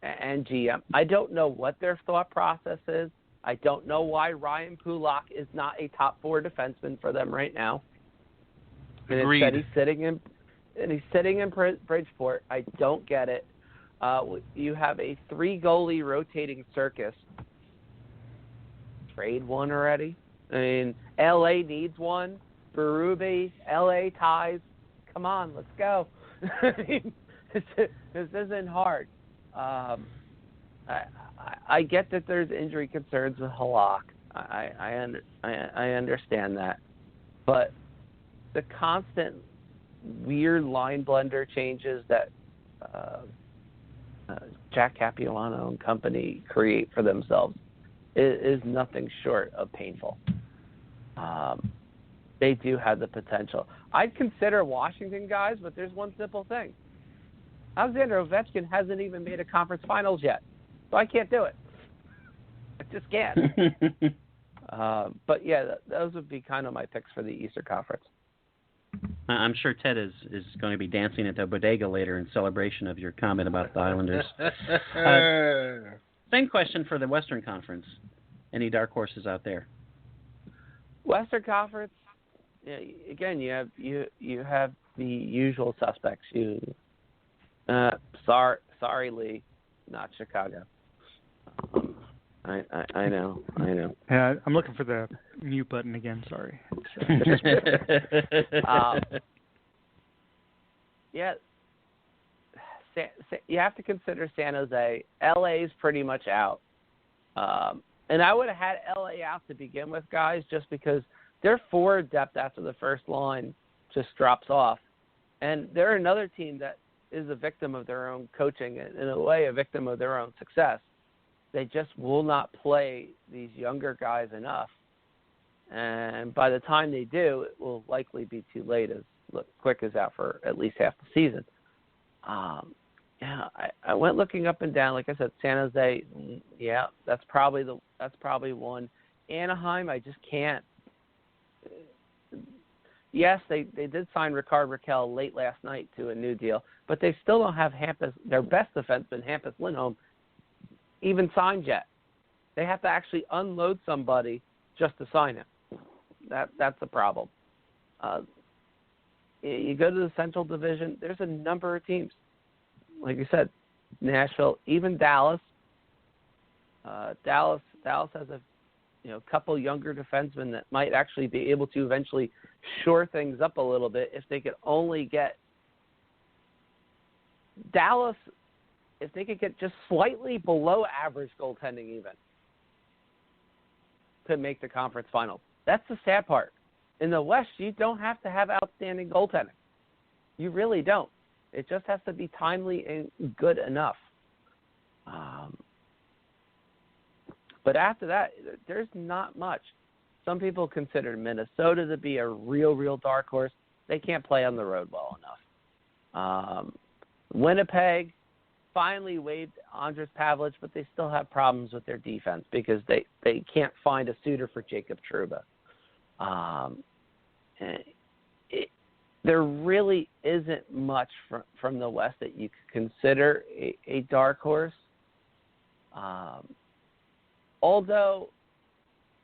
And GM. I don't know what their thought process is. I don't know why Ryan Pulak is not a top 4 defenseman for them right now. And Agreed. instead he's sitting in Bridgeport. I don't get it. You have a 3-goalie rotating circus. Trade one already. I mean, LA needs one. Berube, LA ties. Come on, let's go. I mean, this isn't hard. I get that there's injury concerns with Halak. I understand that, but the constant weird line blender changes that Jack Capuano and company create for themselves is nothing short of painful. They do have the potential. I'd consider Washington, guys, but there's one simple thing. Alexander Ovechkin hasn't even made a conference finals yet, so I can't do it. I just can't. But, yeah, those would be kind of my picks for the Eastern Conference. I'm sure Ted is going to be dancing at the bodega later in celebration of your comment about the Islanders. Same question for the Western Conference. Any dark horses out there? Western Conference, again, you have the usual suspects. Sorry, Lee, not Chicago. I know. Yeah, I'm looking for the mute button again. Sorry. Yeah, you have to consider San Jose. LA's pretty much out. And I would have had LA out to begin with, guys, just because their forward depth after the first line just drops off. And they're another team that is a victim of their own coaching, and in a way a victim of their own success. They just will not play these younger guys enough. And by the time they do, it will likely be too late, as Quick is out for at least half the season. I went looking up and down. Like I said, San Jose, yeah, that's probably one. Anaheim, I just can't. Yes, they did sign Rickard Rakell late last night to a new deal, but they still don't have their best defenseman, Hampus Lindholm, even signed yet. They have to actually unload somebody just to sign him. That's the problem. You go to the Central Division, there's a number of teams. Like you said, Nashville, even Dallas. Dallas has a couple younger defensemen that might actually be able to eventually shore things up a little bit if they could only get Dallas, if they could get just slightly below average goaltending even to make the conference finals. That's the sad part. In the West, you don't have to have outstanding goaltending. You really don't. It just has to be timely and good enough. But after that, there's not much. Some people consider Minnesota to be a real dark horse. They can't play on the road well enough. Winnipeg finally waived Andres Pavlich, but they still have problems with their defense because they can't find a suitor for Jacob Trouba. There really isn't much from the West that you could consider a dark horse. Although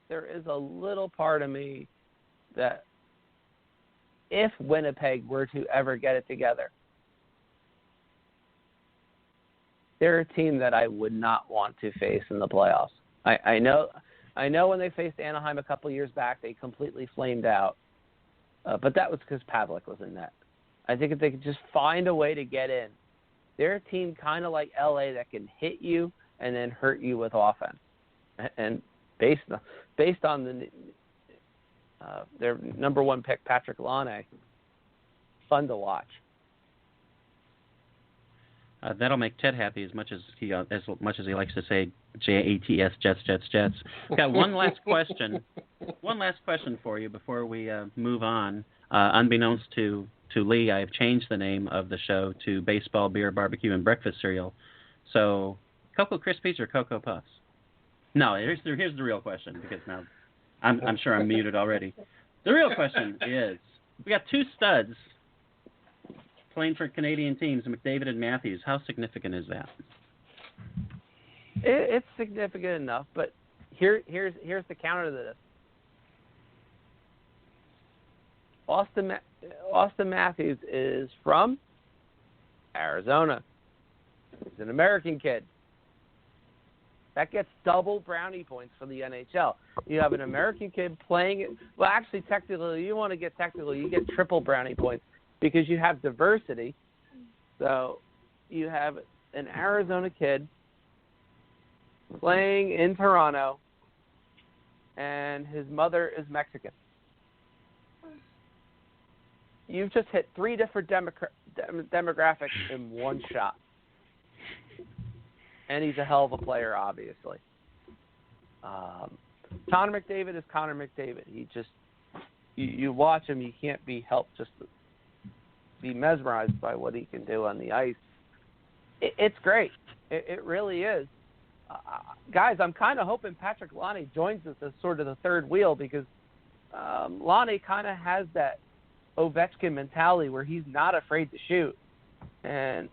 there is a little part of me that if Winnipeg were to ever get it together, they're a team that I would not want to face in the playoffs. I know when they faced Anaheim a couple years back, they completely flamed out. But that was because Pavlik was in net. I think if they could just find a way to get in, they're a team kind of like LA that can hit you and then hurt you with offense. And based on their number one pick, Patrick Laine, fun to watch. That'll make Ted happy as much as he likes to say Jets, Jets. Got one last question. One last question for you before we move on. Unbeknownst to Lee, I've changed the name of the show to Baseball Beer BBQ and Breakfast Cereal. So, Cocoa Krispies or Cocoa Puffs? No, here's the real question, because now I'm sure I'm muted already. The real question is, we got two studs playing for Canadian teams, McDavid and Matthews. How significant is that? It's significant enough, but here's the counter to this. Austin Matthews is from Arizona. He's an American kid. That gets double brownie points for the NHL. You have an American kid playing it. Well, actually, technically, you want to get technical, you get triple brownie points because you have diversity. So you have an Arizona kid playing in Toronto, and his mother is Mexican. You've just hit three different demographics in one shot. And he's a hell of a player, obviously. Connor McDavid is Connor McDavid. He just, you watch him, you can't be helped just to be mesmerized by what he can do on the ice. It's great. It really is. Guys, I'm kind of hoping Patrick Laine joins us as sort of the third wheel, because Laine kind of has that Ovechkin mentality where he's not afraid to shoot. And,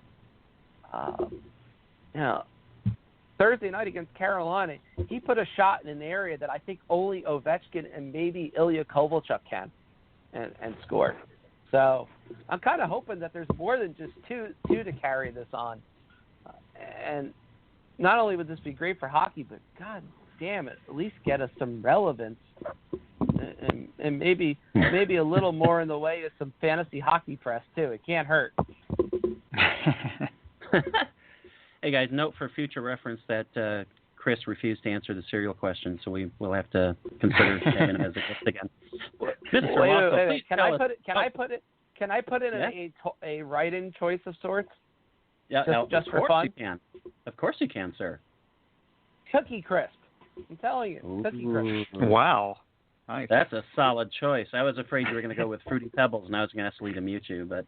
Thursday night against Carolina, he put a shot in an area that I think only Ovechkin and maybe Ilya Kovalchuk can, and scored. So I'm kind of hoping that there's more than just two to carry this on. And not only would this be great for hockey, but God damn it, at least get us some relevance and maybe a little more in the way of some fantasy hockey press too. It can't hurt. Hey guys, note for future reference that Chris refused to answer the cereal question, so will have to consider having him as a guest again. Mr. Wassel, please Can tell I us. put it? Can I put in a write-in choice of sorts? Yeah, just for of course fun. you can. Of course you can, sir. Cookie Crisp. I'm telling you, Cookie Crisp. Wow. Nice. That's a solid choice. I was afraid you were going to go with Fruity Pebbles, and I was going to ask Lee to mute you. But,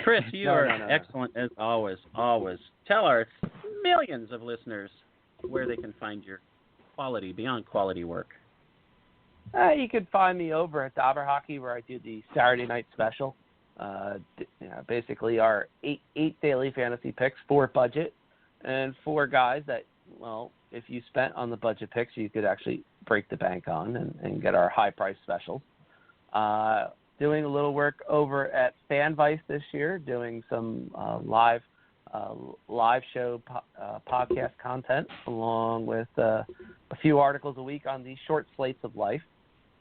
Chris, you are excellent as always. Always. Tell our millions of listeners where they can find your quality, beyond quality work. You can find me over at Dauber Hockey, where I do the Saturday night special. Basically, our eight daily fantasy picks for budget, and for guys that, well, if you spent on the budget picks, you could actually break the bank on and get our high price specials. Doing a little work over at FanVice this year, doing some live show podcast content, along with a few articles a week on the short slates of life.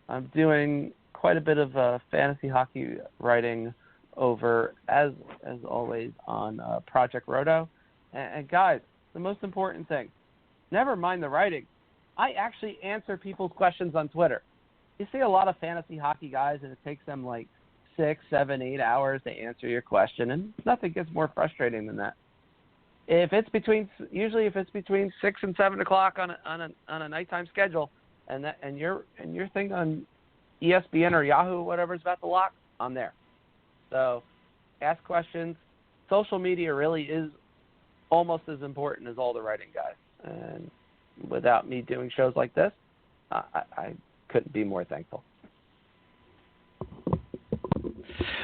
I'm doing quite a bit of fantasy hockey writing over, as always, on Project Roto. And guys, the most important thing, never mind the writing, I actually answer people's questions on Twitter. You see a lot of fantasy hockey guys, and it takes them like 6, 7, 8 hours to answer your question, and nothing gets more frustrating than that. If it's between 6 and 7 o'clock on a nighttime schedule, and your thing on ESPN or Yahoo or whatever is about to lock, I'm there. So ask questions. Social media really is almost as important as all the writing, guys. And without me doing shows like this, I couldn't be more thankful.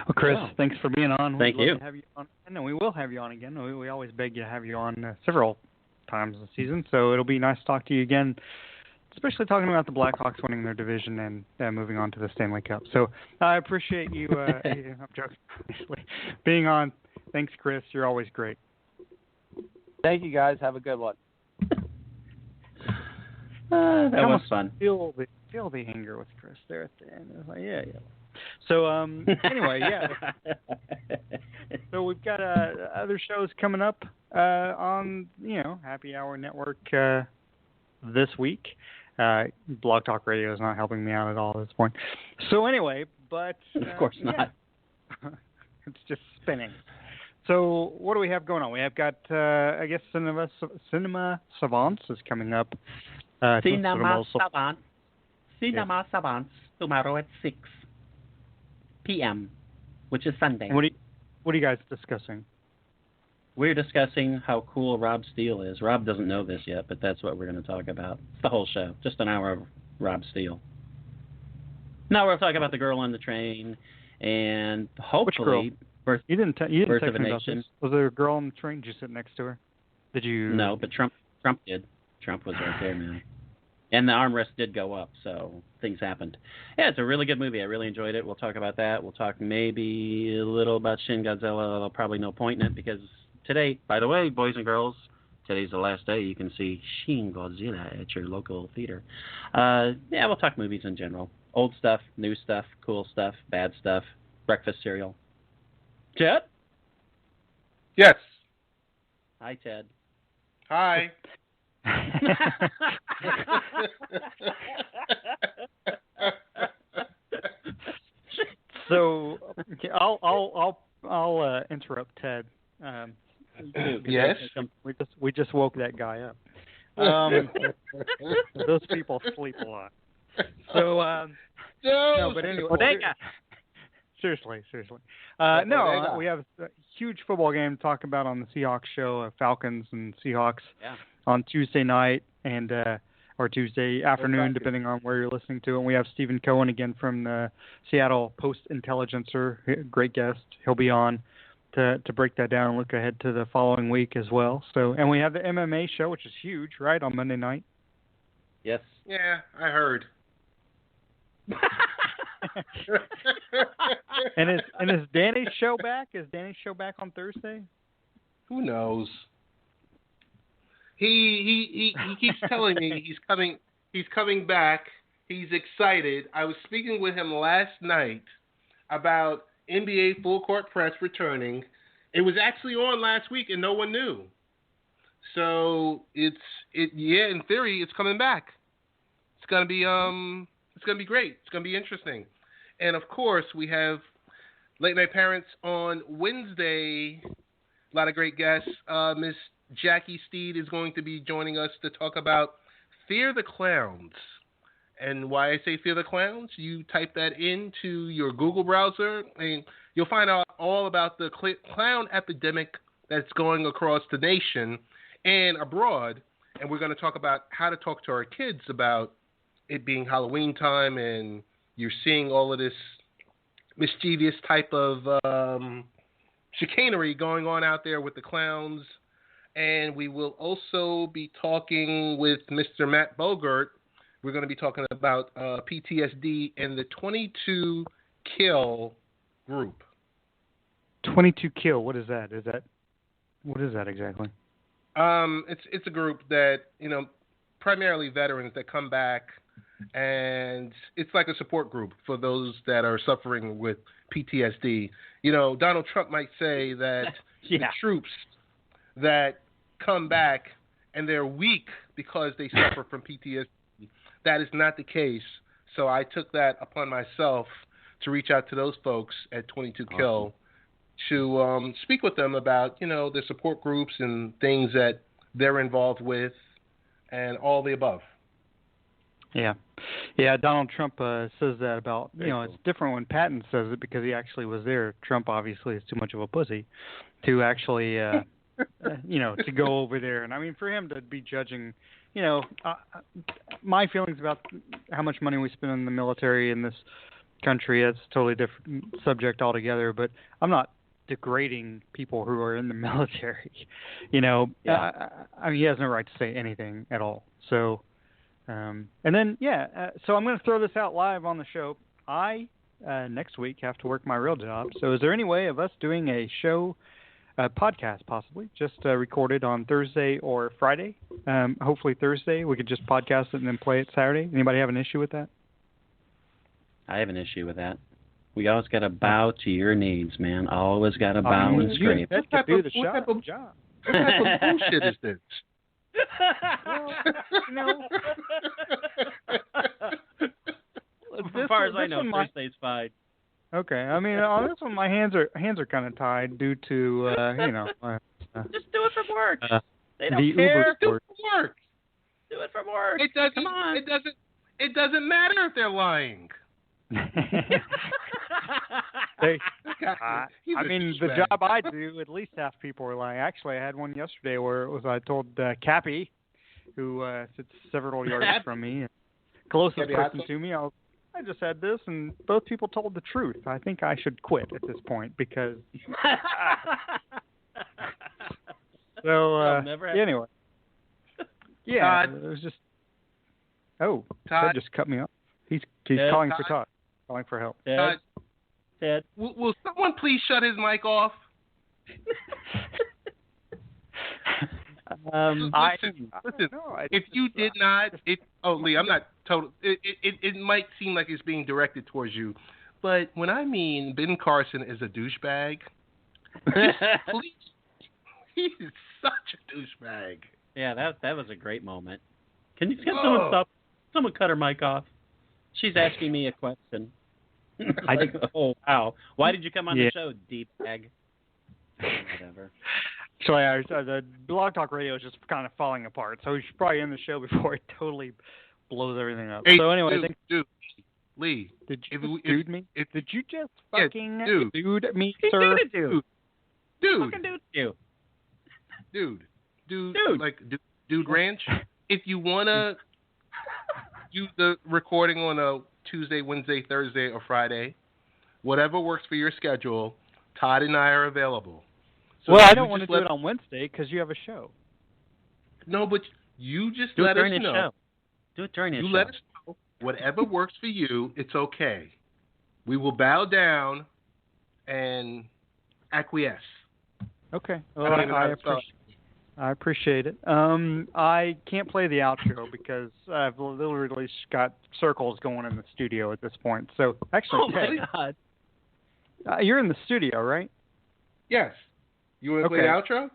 Well, Chris, thanks for being on. Thank you. To have you on. And we will have you on again. We always beg you to have you on several times this season, so it'll be nice to talk to you again, especially talking about the Blackhawks winning their division and moving on to the Stanley Cup. So I appreciate you, I'm joking, obviously, being on. Thanks, Chris. You're always great. Thank you, guys. Have a good one. That was fun. Feel the anger with Chris there at the end. I was like, yeah. So anyway, yeah. So we've got other shows coming up on Happy Hour Network this week. Blog Talk Radio is not helping me out at all at this point. So anyway, but of course not. It's just spinning. So what do we have going on? We have got I guess Cinema Savants is coming up. Cinema Savants tomorrow at 6 p.m., which is Sunday. What are you guys discussing? We're discussing how cool Rob Steele is. Rob doesn't know this yet, but that's what we're going to talk about. It's the whole show, just an hour of Rob Steele. Now we'll talk about the girl on the train, and hopefully, Birth, you didn't text me about Nation. this. Was there a girl on the train? Did you sit next to her? Did you? No, but Trump did. Trump was right there, man. And the armrest did go up, so things happened. Yeah, it's a really good movie. I really enjoyed it. We'll talk about that. We'll talk maybe a little about Shin Godzilla. Probably no point in it because today, by the way, boys and girls, today's the last day you can see Shin Godzilla at your local theater. We'll talk movies in general. Old stuff, new stuff, cool stuff, bad stuff, breakfast cereal. Ted? Yes. Hi, Ted. Hi. So I'll interrupt Ted. Yes. We just woke that guy up. Those people sleep a lot. So no, but anyway. Seriously. No, we have a huge football game to talk about on the Seahawks show, Falcons and Seahawks on Tuesday night and or Tuesday afternoon, depending on where you're listening to. And we have Stephen Cohen again from the Seattle Post-Intelligencer, great guest. He'll be on to break that down and look ahead to the following week as well. So, and we have the MMA show, which is huge, right, on Monday night. Yes. Yeah, I heard. And is Danny's show back? Is Danny's show back on Thursday? Who knows? He keeps telling me he's coming back. He's excited. I was speaking with him last night about NBA Full Court Press returning. It was actually on last week and no one knew. So in theory, it's coming back. It's gonna be great. It's gonna be interesting. And of course, we have Late Night Parents on Wednesday. A lot of great guests. Miss Jackie Steed is going to be joining us to talk about Fear the Clowns. And why I say Fear the Clowns, you type that into your Google browser, and you'll find out all about the clown epidemic that's going across the nation and abroad. And we're going to talk about how to talk to our kids about it being Halloween time, and you're seeing all of this mischievous type of chicanery going on out there with the clowns. And we will also be talking with Mr. Matt Bogert. We're going to be talking about PTSD and the 22 Kill group. 22 Kill, what is that? What is that exactly? It's a group that, primarily veterans that come back, and it's like a support group for those that are suffering with PTSD. Donald Trump might say that the troops that come back and they're weak because they suffer from PTSD. That is not the case. So I took that upon myself to reach out to those folks at 22 Kill to speak with them about, the support groups and things that they're involved with and all the above. Yeah, Donald Trump says that about, it's different when Patton says it because he actually was there. Trump obviously is too much of a pussy to actually, to go over there. And I mean, for him to be judging, my feelings about how much money we spend on the military in this country, that's a totally different subject altogether. But I'm not degrading people who are in the military. I mean, he has no right to say anything at all. So, so I'm going to throw this out live on the show. I, next week, have to work my real job. So is there any way of us doing a show, podcast possibly, just recorded on Thursday or Friday? Hopefully Thursday. We could just podcast it and then play it Saturday. Anybody have an issue with that? I have an issue with that. We always got to bow to your needs, man. Always got to bow and scrape. What type of bullshit is this? Well, as far as I know, Thursday's fine. Okay, I mean, on this one, my hands are kind of tied due to just do it from work. They don't the care. Uber do it from work. Do it from work. It doesn't. Come on. It doesn't matter if they're lying. I mean, the job I do, at least half people are lying. Actually, I had one yesterday where it was I told Cappy, who sits several yards from me, closest person to me, I just had this, and both people told the truth. I think I should quit at this point because. So anyway, yeah, it was just. Oh, Todd just cut me off. He's calling for Todd. Calling for help. Ted. Will someone please shut his mic off? Listen. If you did not, Lee, I'm not total. It might seem like it's being directed towards you, but when I mean Ben Carson is a douchebag, please, he is such a douchebag. Yeah, that was a great moment. Can someone stop? Someone cut her mic off. She's asking me a question. Oh, wow. Why did you come on the show, deep bag? Whatever. So the Blog Talk Radio is just kind of falling apart. So we should probably end the show before it totally blows everything up. Hey, so anyway, Lee, did you dude me? Did you just fucking dude me, sir? Dude, Dude Ranch. If you wanna do the recording on a Tuesday, Wednesday, Thursday, or Friday, whatever works for your schedule, Todd and I are available. So well, I don't want to do it on Wednesday because you have a show. No, but you just do let it us during know. Show. Do it during the show. You let us know. Whatever works for you, it's okay. We will bow down and acquiesce. Okay. Well, I appreciate it. I can't play the outro because I've literally got circles going in the studio at this point. So actually, my God. You're in the studio, right? Yes. You want to play the outro?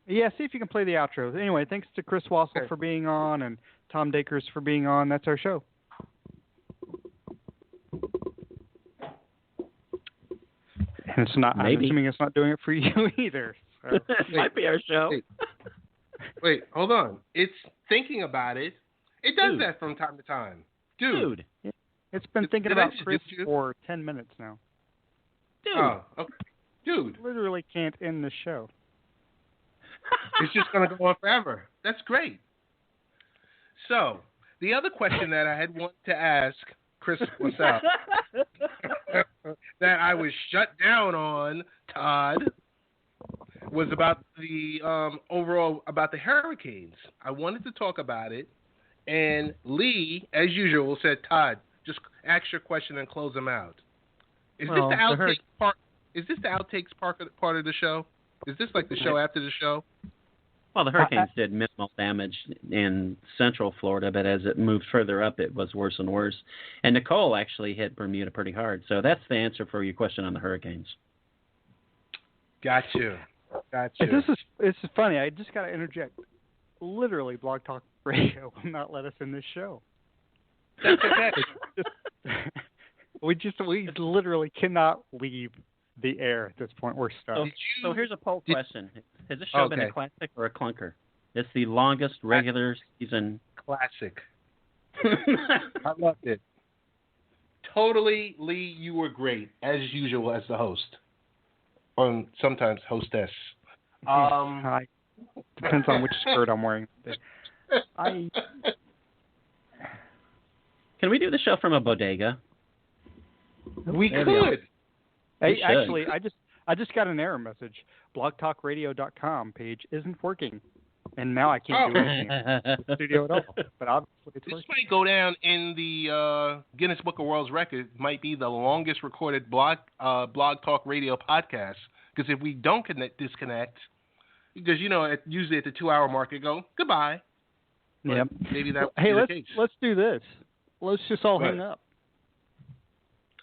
Yeah, see if you can play the outro. Anyway, thanks to Chris Wassel for being on and Tom Dakers for being on. That's our show. And it's not. Maybe. I'm assuming it's not doing it for you either. So. Might be our show. Wait, hold on. It's thinking about it. It does that from time to time. Dude. It's been thinking about Chris for 10 minutes now. Dude. Oh, okay. Dude. Literally can't end the show. It's just going to go on forever. That's great. So, the other question that I had wanted to ask Chris Wassel that I was shut down on, Todd, was about the overall, about the Hurricanes. I wanted to talk about it, and Lee, as usual, said, Todd, just ask your question and close them out. Is this the outtakes part? Is this the outtakes part of the show? Is this like the show after the show? Well, the Hurricanes did minimal damage in Central Florida, but as it moved further up, it was worse and worse. And Nicole actually hit Bermuda pretty hard. So that's the answer for your question on the Hurricanes. Got you. This is funny. I just got to interject. Literally, Blog Talk Radio will not let us in this show. That's okay. We literally cannot leave the air at this point. We're stuck. So here's a poll question. Has this show been a classic or a clunker? It's the longest regular season. Classic. I loved it. Totally, Lee, you were great, as usual, as the host. Or sometimes hostess. Depends on which skirt I'm wearing. Can we do the show from a bodega? We could. Hey, actually, I just got an error message. BlogTalkRadio.com page isn't working, and now I can't do anything in the studio at all. But obviously, it's working. This might go down in the Guinness Book of World Records. Might be the longest recorded Blog Talk Radio podcast. Because if we don't disconnect, because usually at the 2-hour mark, it go goodbye. But yep. Maybe that. Hey, let's do this. Let's just all hang up.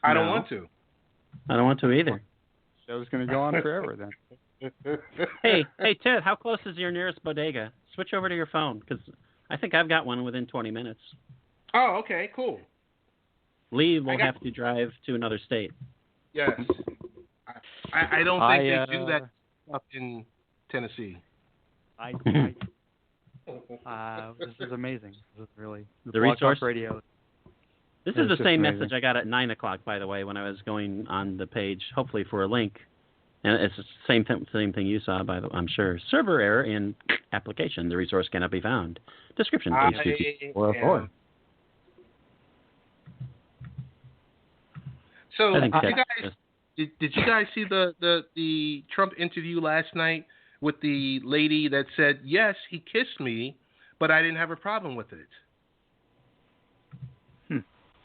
I don't want to. I don't want to either. Show's going to go on forever then. Hey, Ted, how close is your nearest bodega? Switch over to your phone, because I think I've got one within 20 minutes. Oh, okay, cool. Lee will have to drive to another state. Yes. I don't think they do that up in Tennessee. This is amazing. This is really the resource radio. This is the same message I got at 9 o'clock, by the way, when I was going on the page, hopefully for a link. And it's the same thing you saw, I'm sure. Server error in application. The resource cannot be found. Description, HTTP 404. So, did you guys see the Trump interview last night with the lady that said, yes, he kissed me, but I didn't have a problem with it?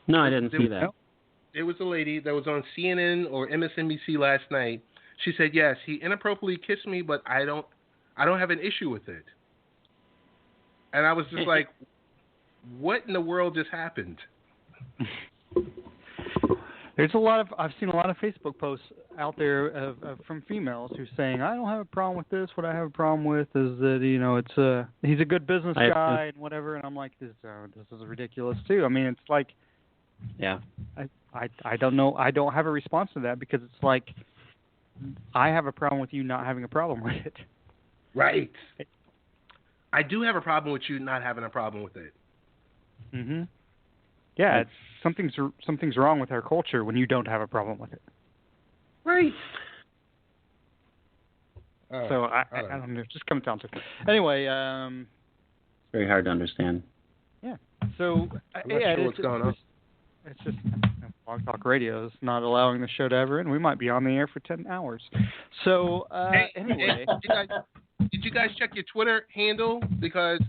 No, I didn't see that. It was a lady that was on CNN or MSNBC last night. She said, yes, he inappropriately kissed me, but I don't have an issue with it. And I was just like, what in the world just happened? I've seen a lot of Facebook posts out there from females who saying, I don't have a problem with this. What I have a problem with is that, he's a good business guy and whatever. And I'm like, this is ridiculous too. I mean, it's like, yeah, I don't know. I don't have a response to that because it's like, I have a problem with you not having a problem with it. Right. I do have a problem with you not having a problem with it. Mm-hmm. Yeah, something's wrong with our culture when you don't have a problem with it. Right. So I don't know. It just comes down to it. Anyway, it's very hard to understand. Yeah. So I'm not sure what's going on. It's just Blog Talk Radio is not allowing the show to ever end. We might be on the air for 10 hours. So anyway, did you guys check your Twitter handle? Because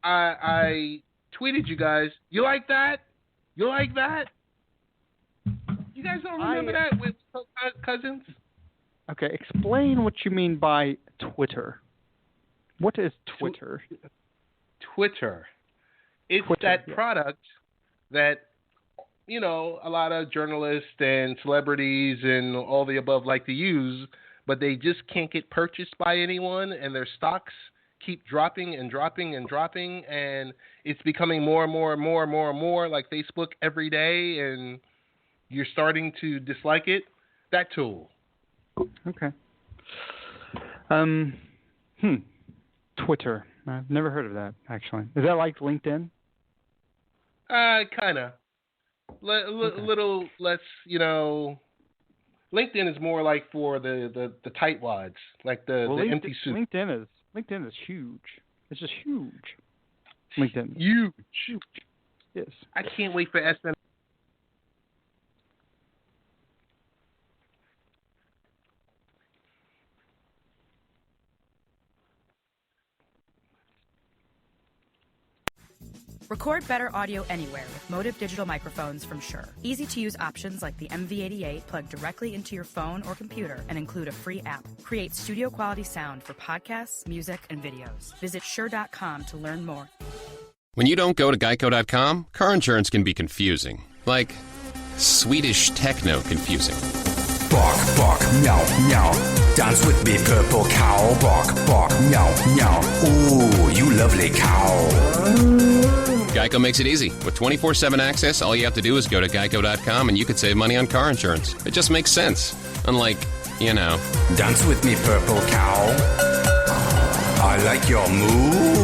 I tweeted you guys. You like that? You like that? You guys don't remember that with Cousins? Okay, explain what you mean by Twitter. What is Twitter? Twitter. It's that product that, a lot of journalists and celebrities and all the above like to use, but they just can't get purchased by anyone, and their stocks keep dropping and dropping and dropping, and it's becoming more and more and more and more and more like Facebook every day, and you're starting to dislike it. That tool. Okay. Twitter. I've never heard of that, actually. Is that like LinkedIn? Kind of. Little less, LinkedIn is more like for the tightwads, like the empty suit. LinkedIn is huge. It's just huge. LinkedIn. Huge. Yes. I can't wait for SN. Record better audio anywhere with Motive digital microphones from Shure. Easy-to-use options like the MV88 plug directly into your phone or computer and include a free app. Create studio-quality sound for podcasts, music, and videos. Visit Shure.com to learn more. When you don't go to Geico.com, car insurance can be confusing. Like Swedish techno confusing. Bark, bark, meow, meow. Dance with me, purple cow. Bark, bark, meow, meow. Ooh, you lovely cow. Geico makes it easy. With 24/7 access, all you have to do is go to Geico.com and you could save money on car insurance. It just makes sense. Unlike, Dance with me, purple cow. I like your moves.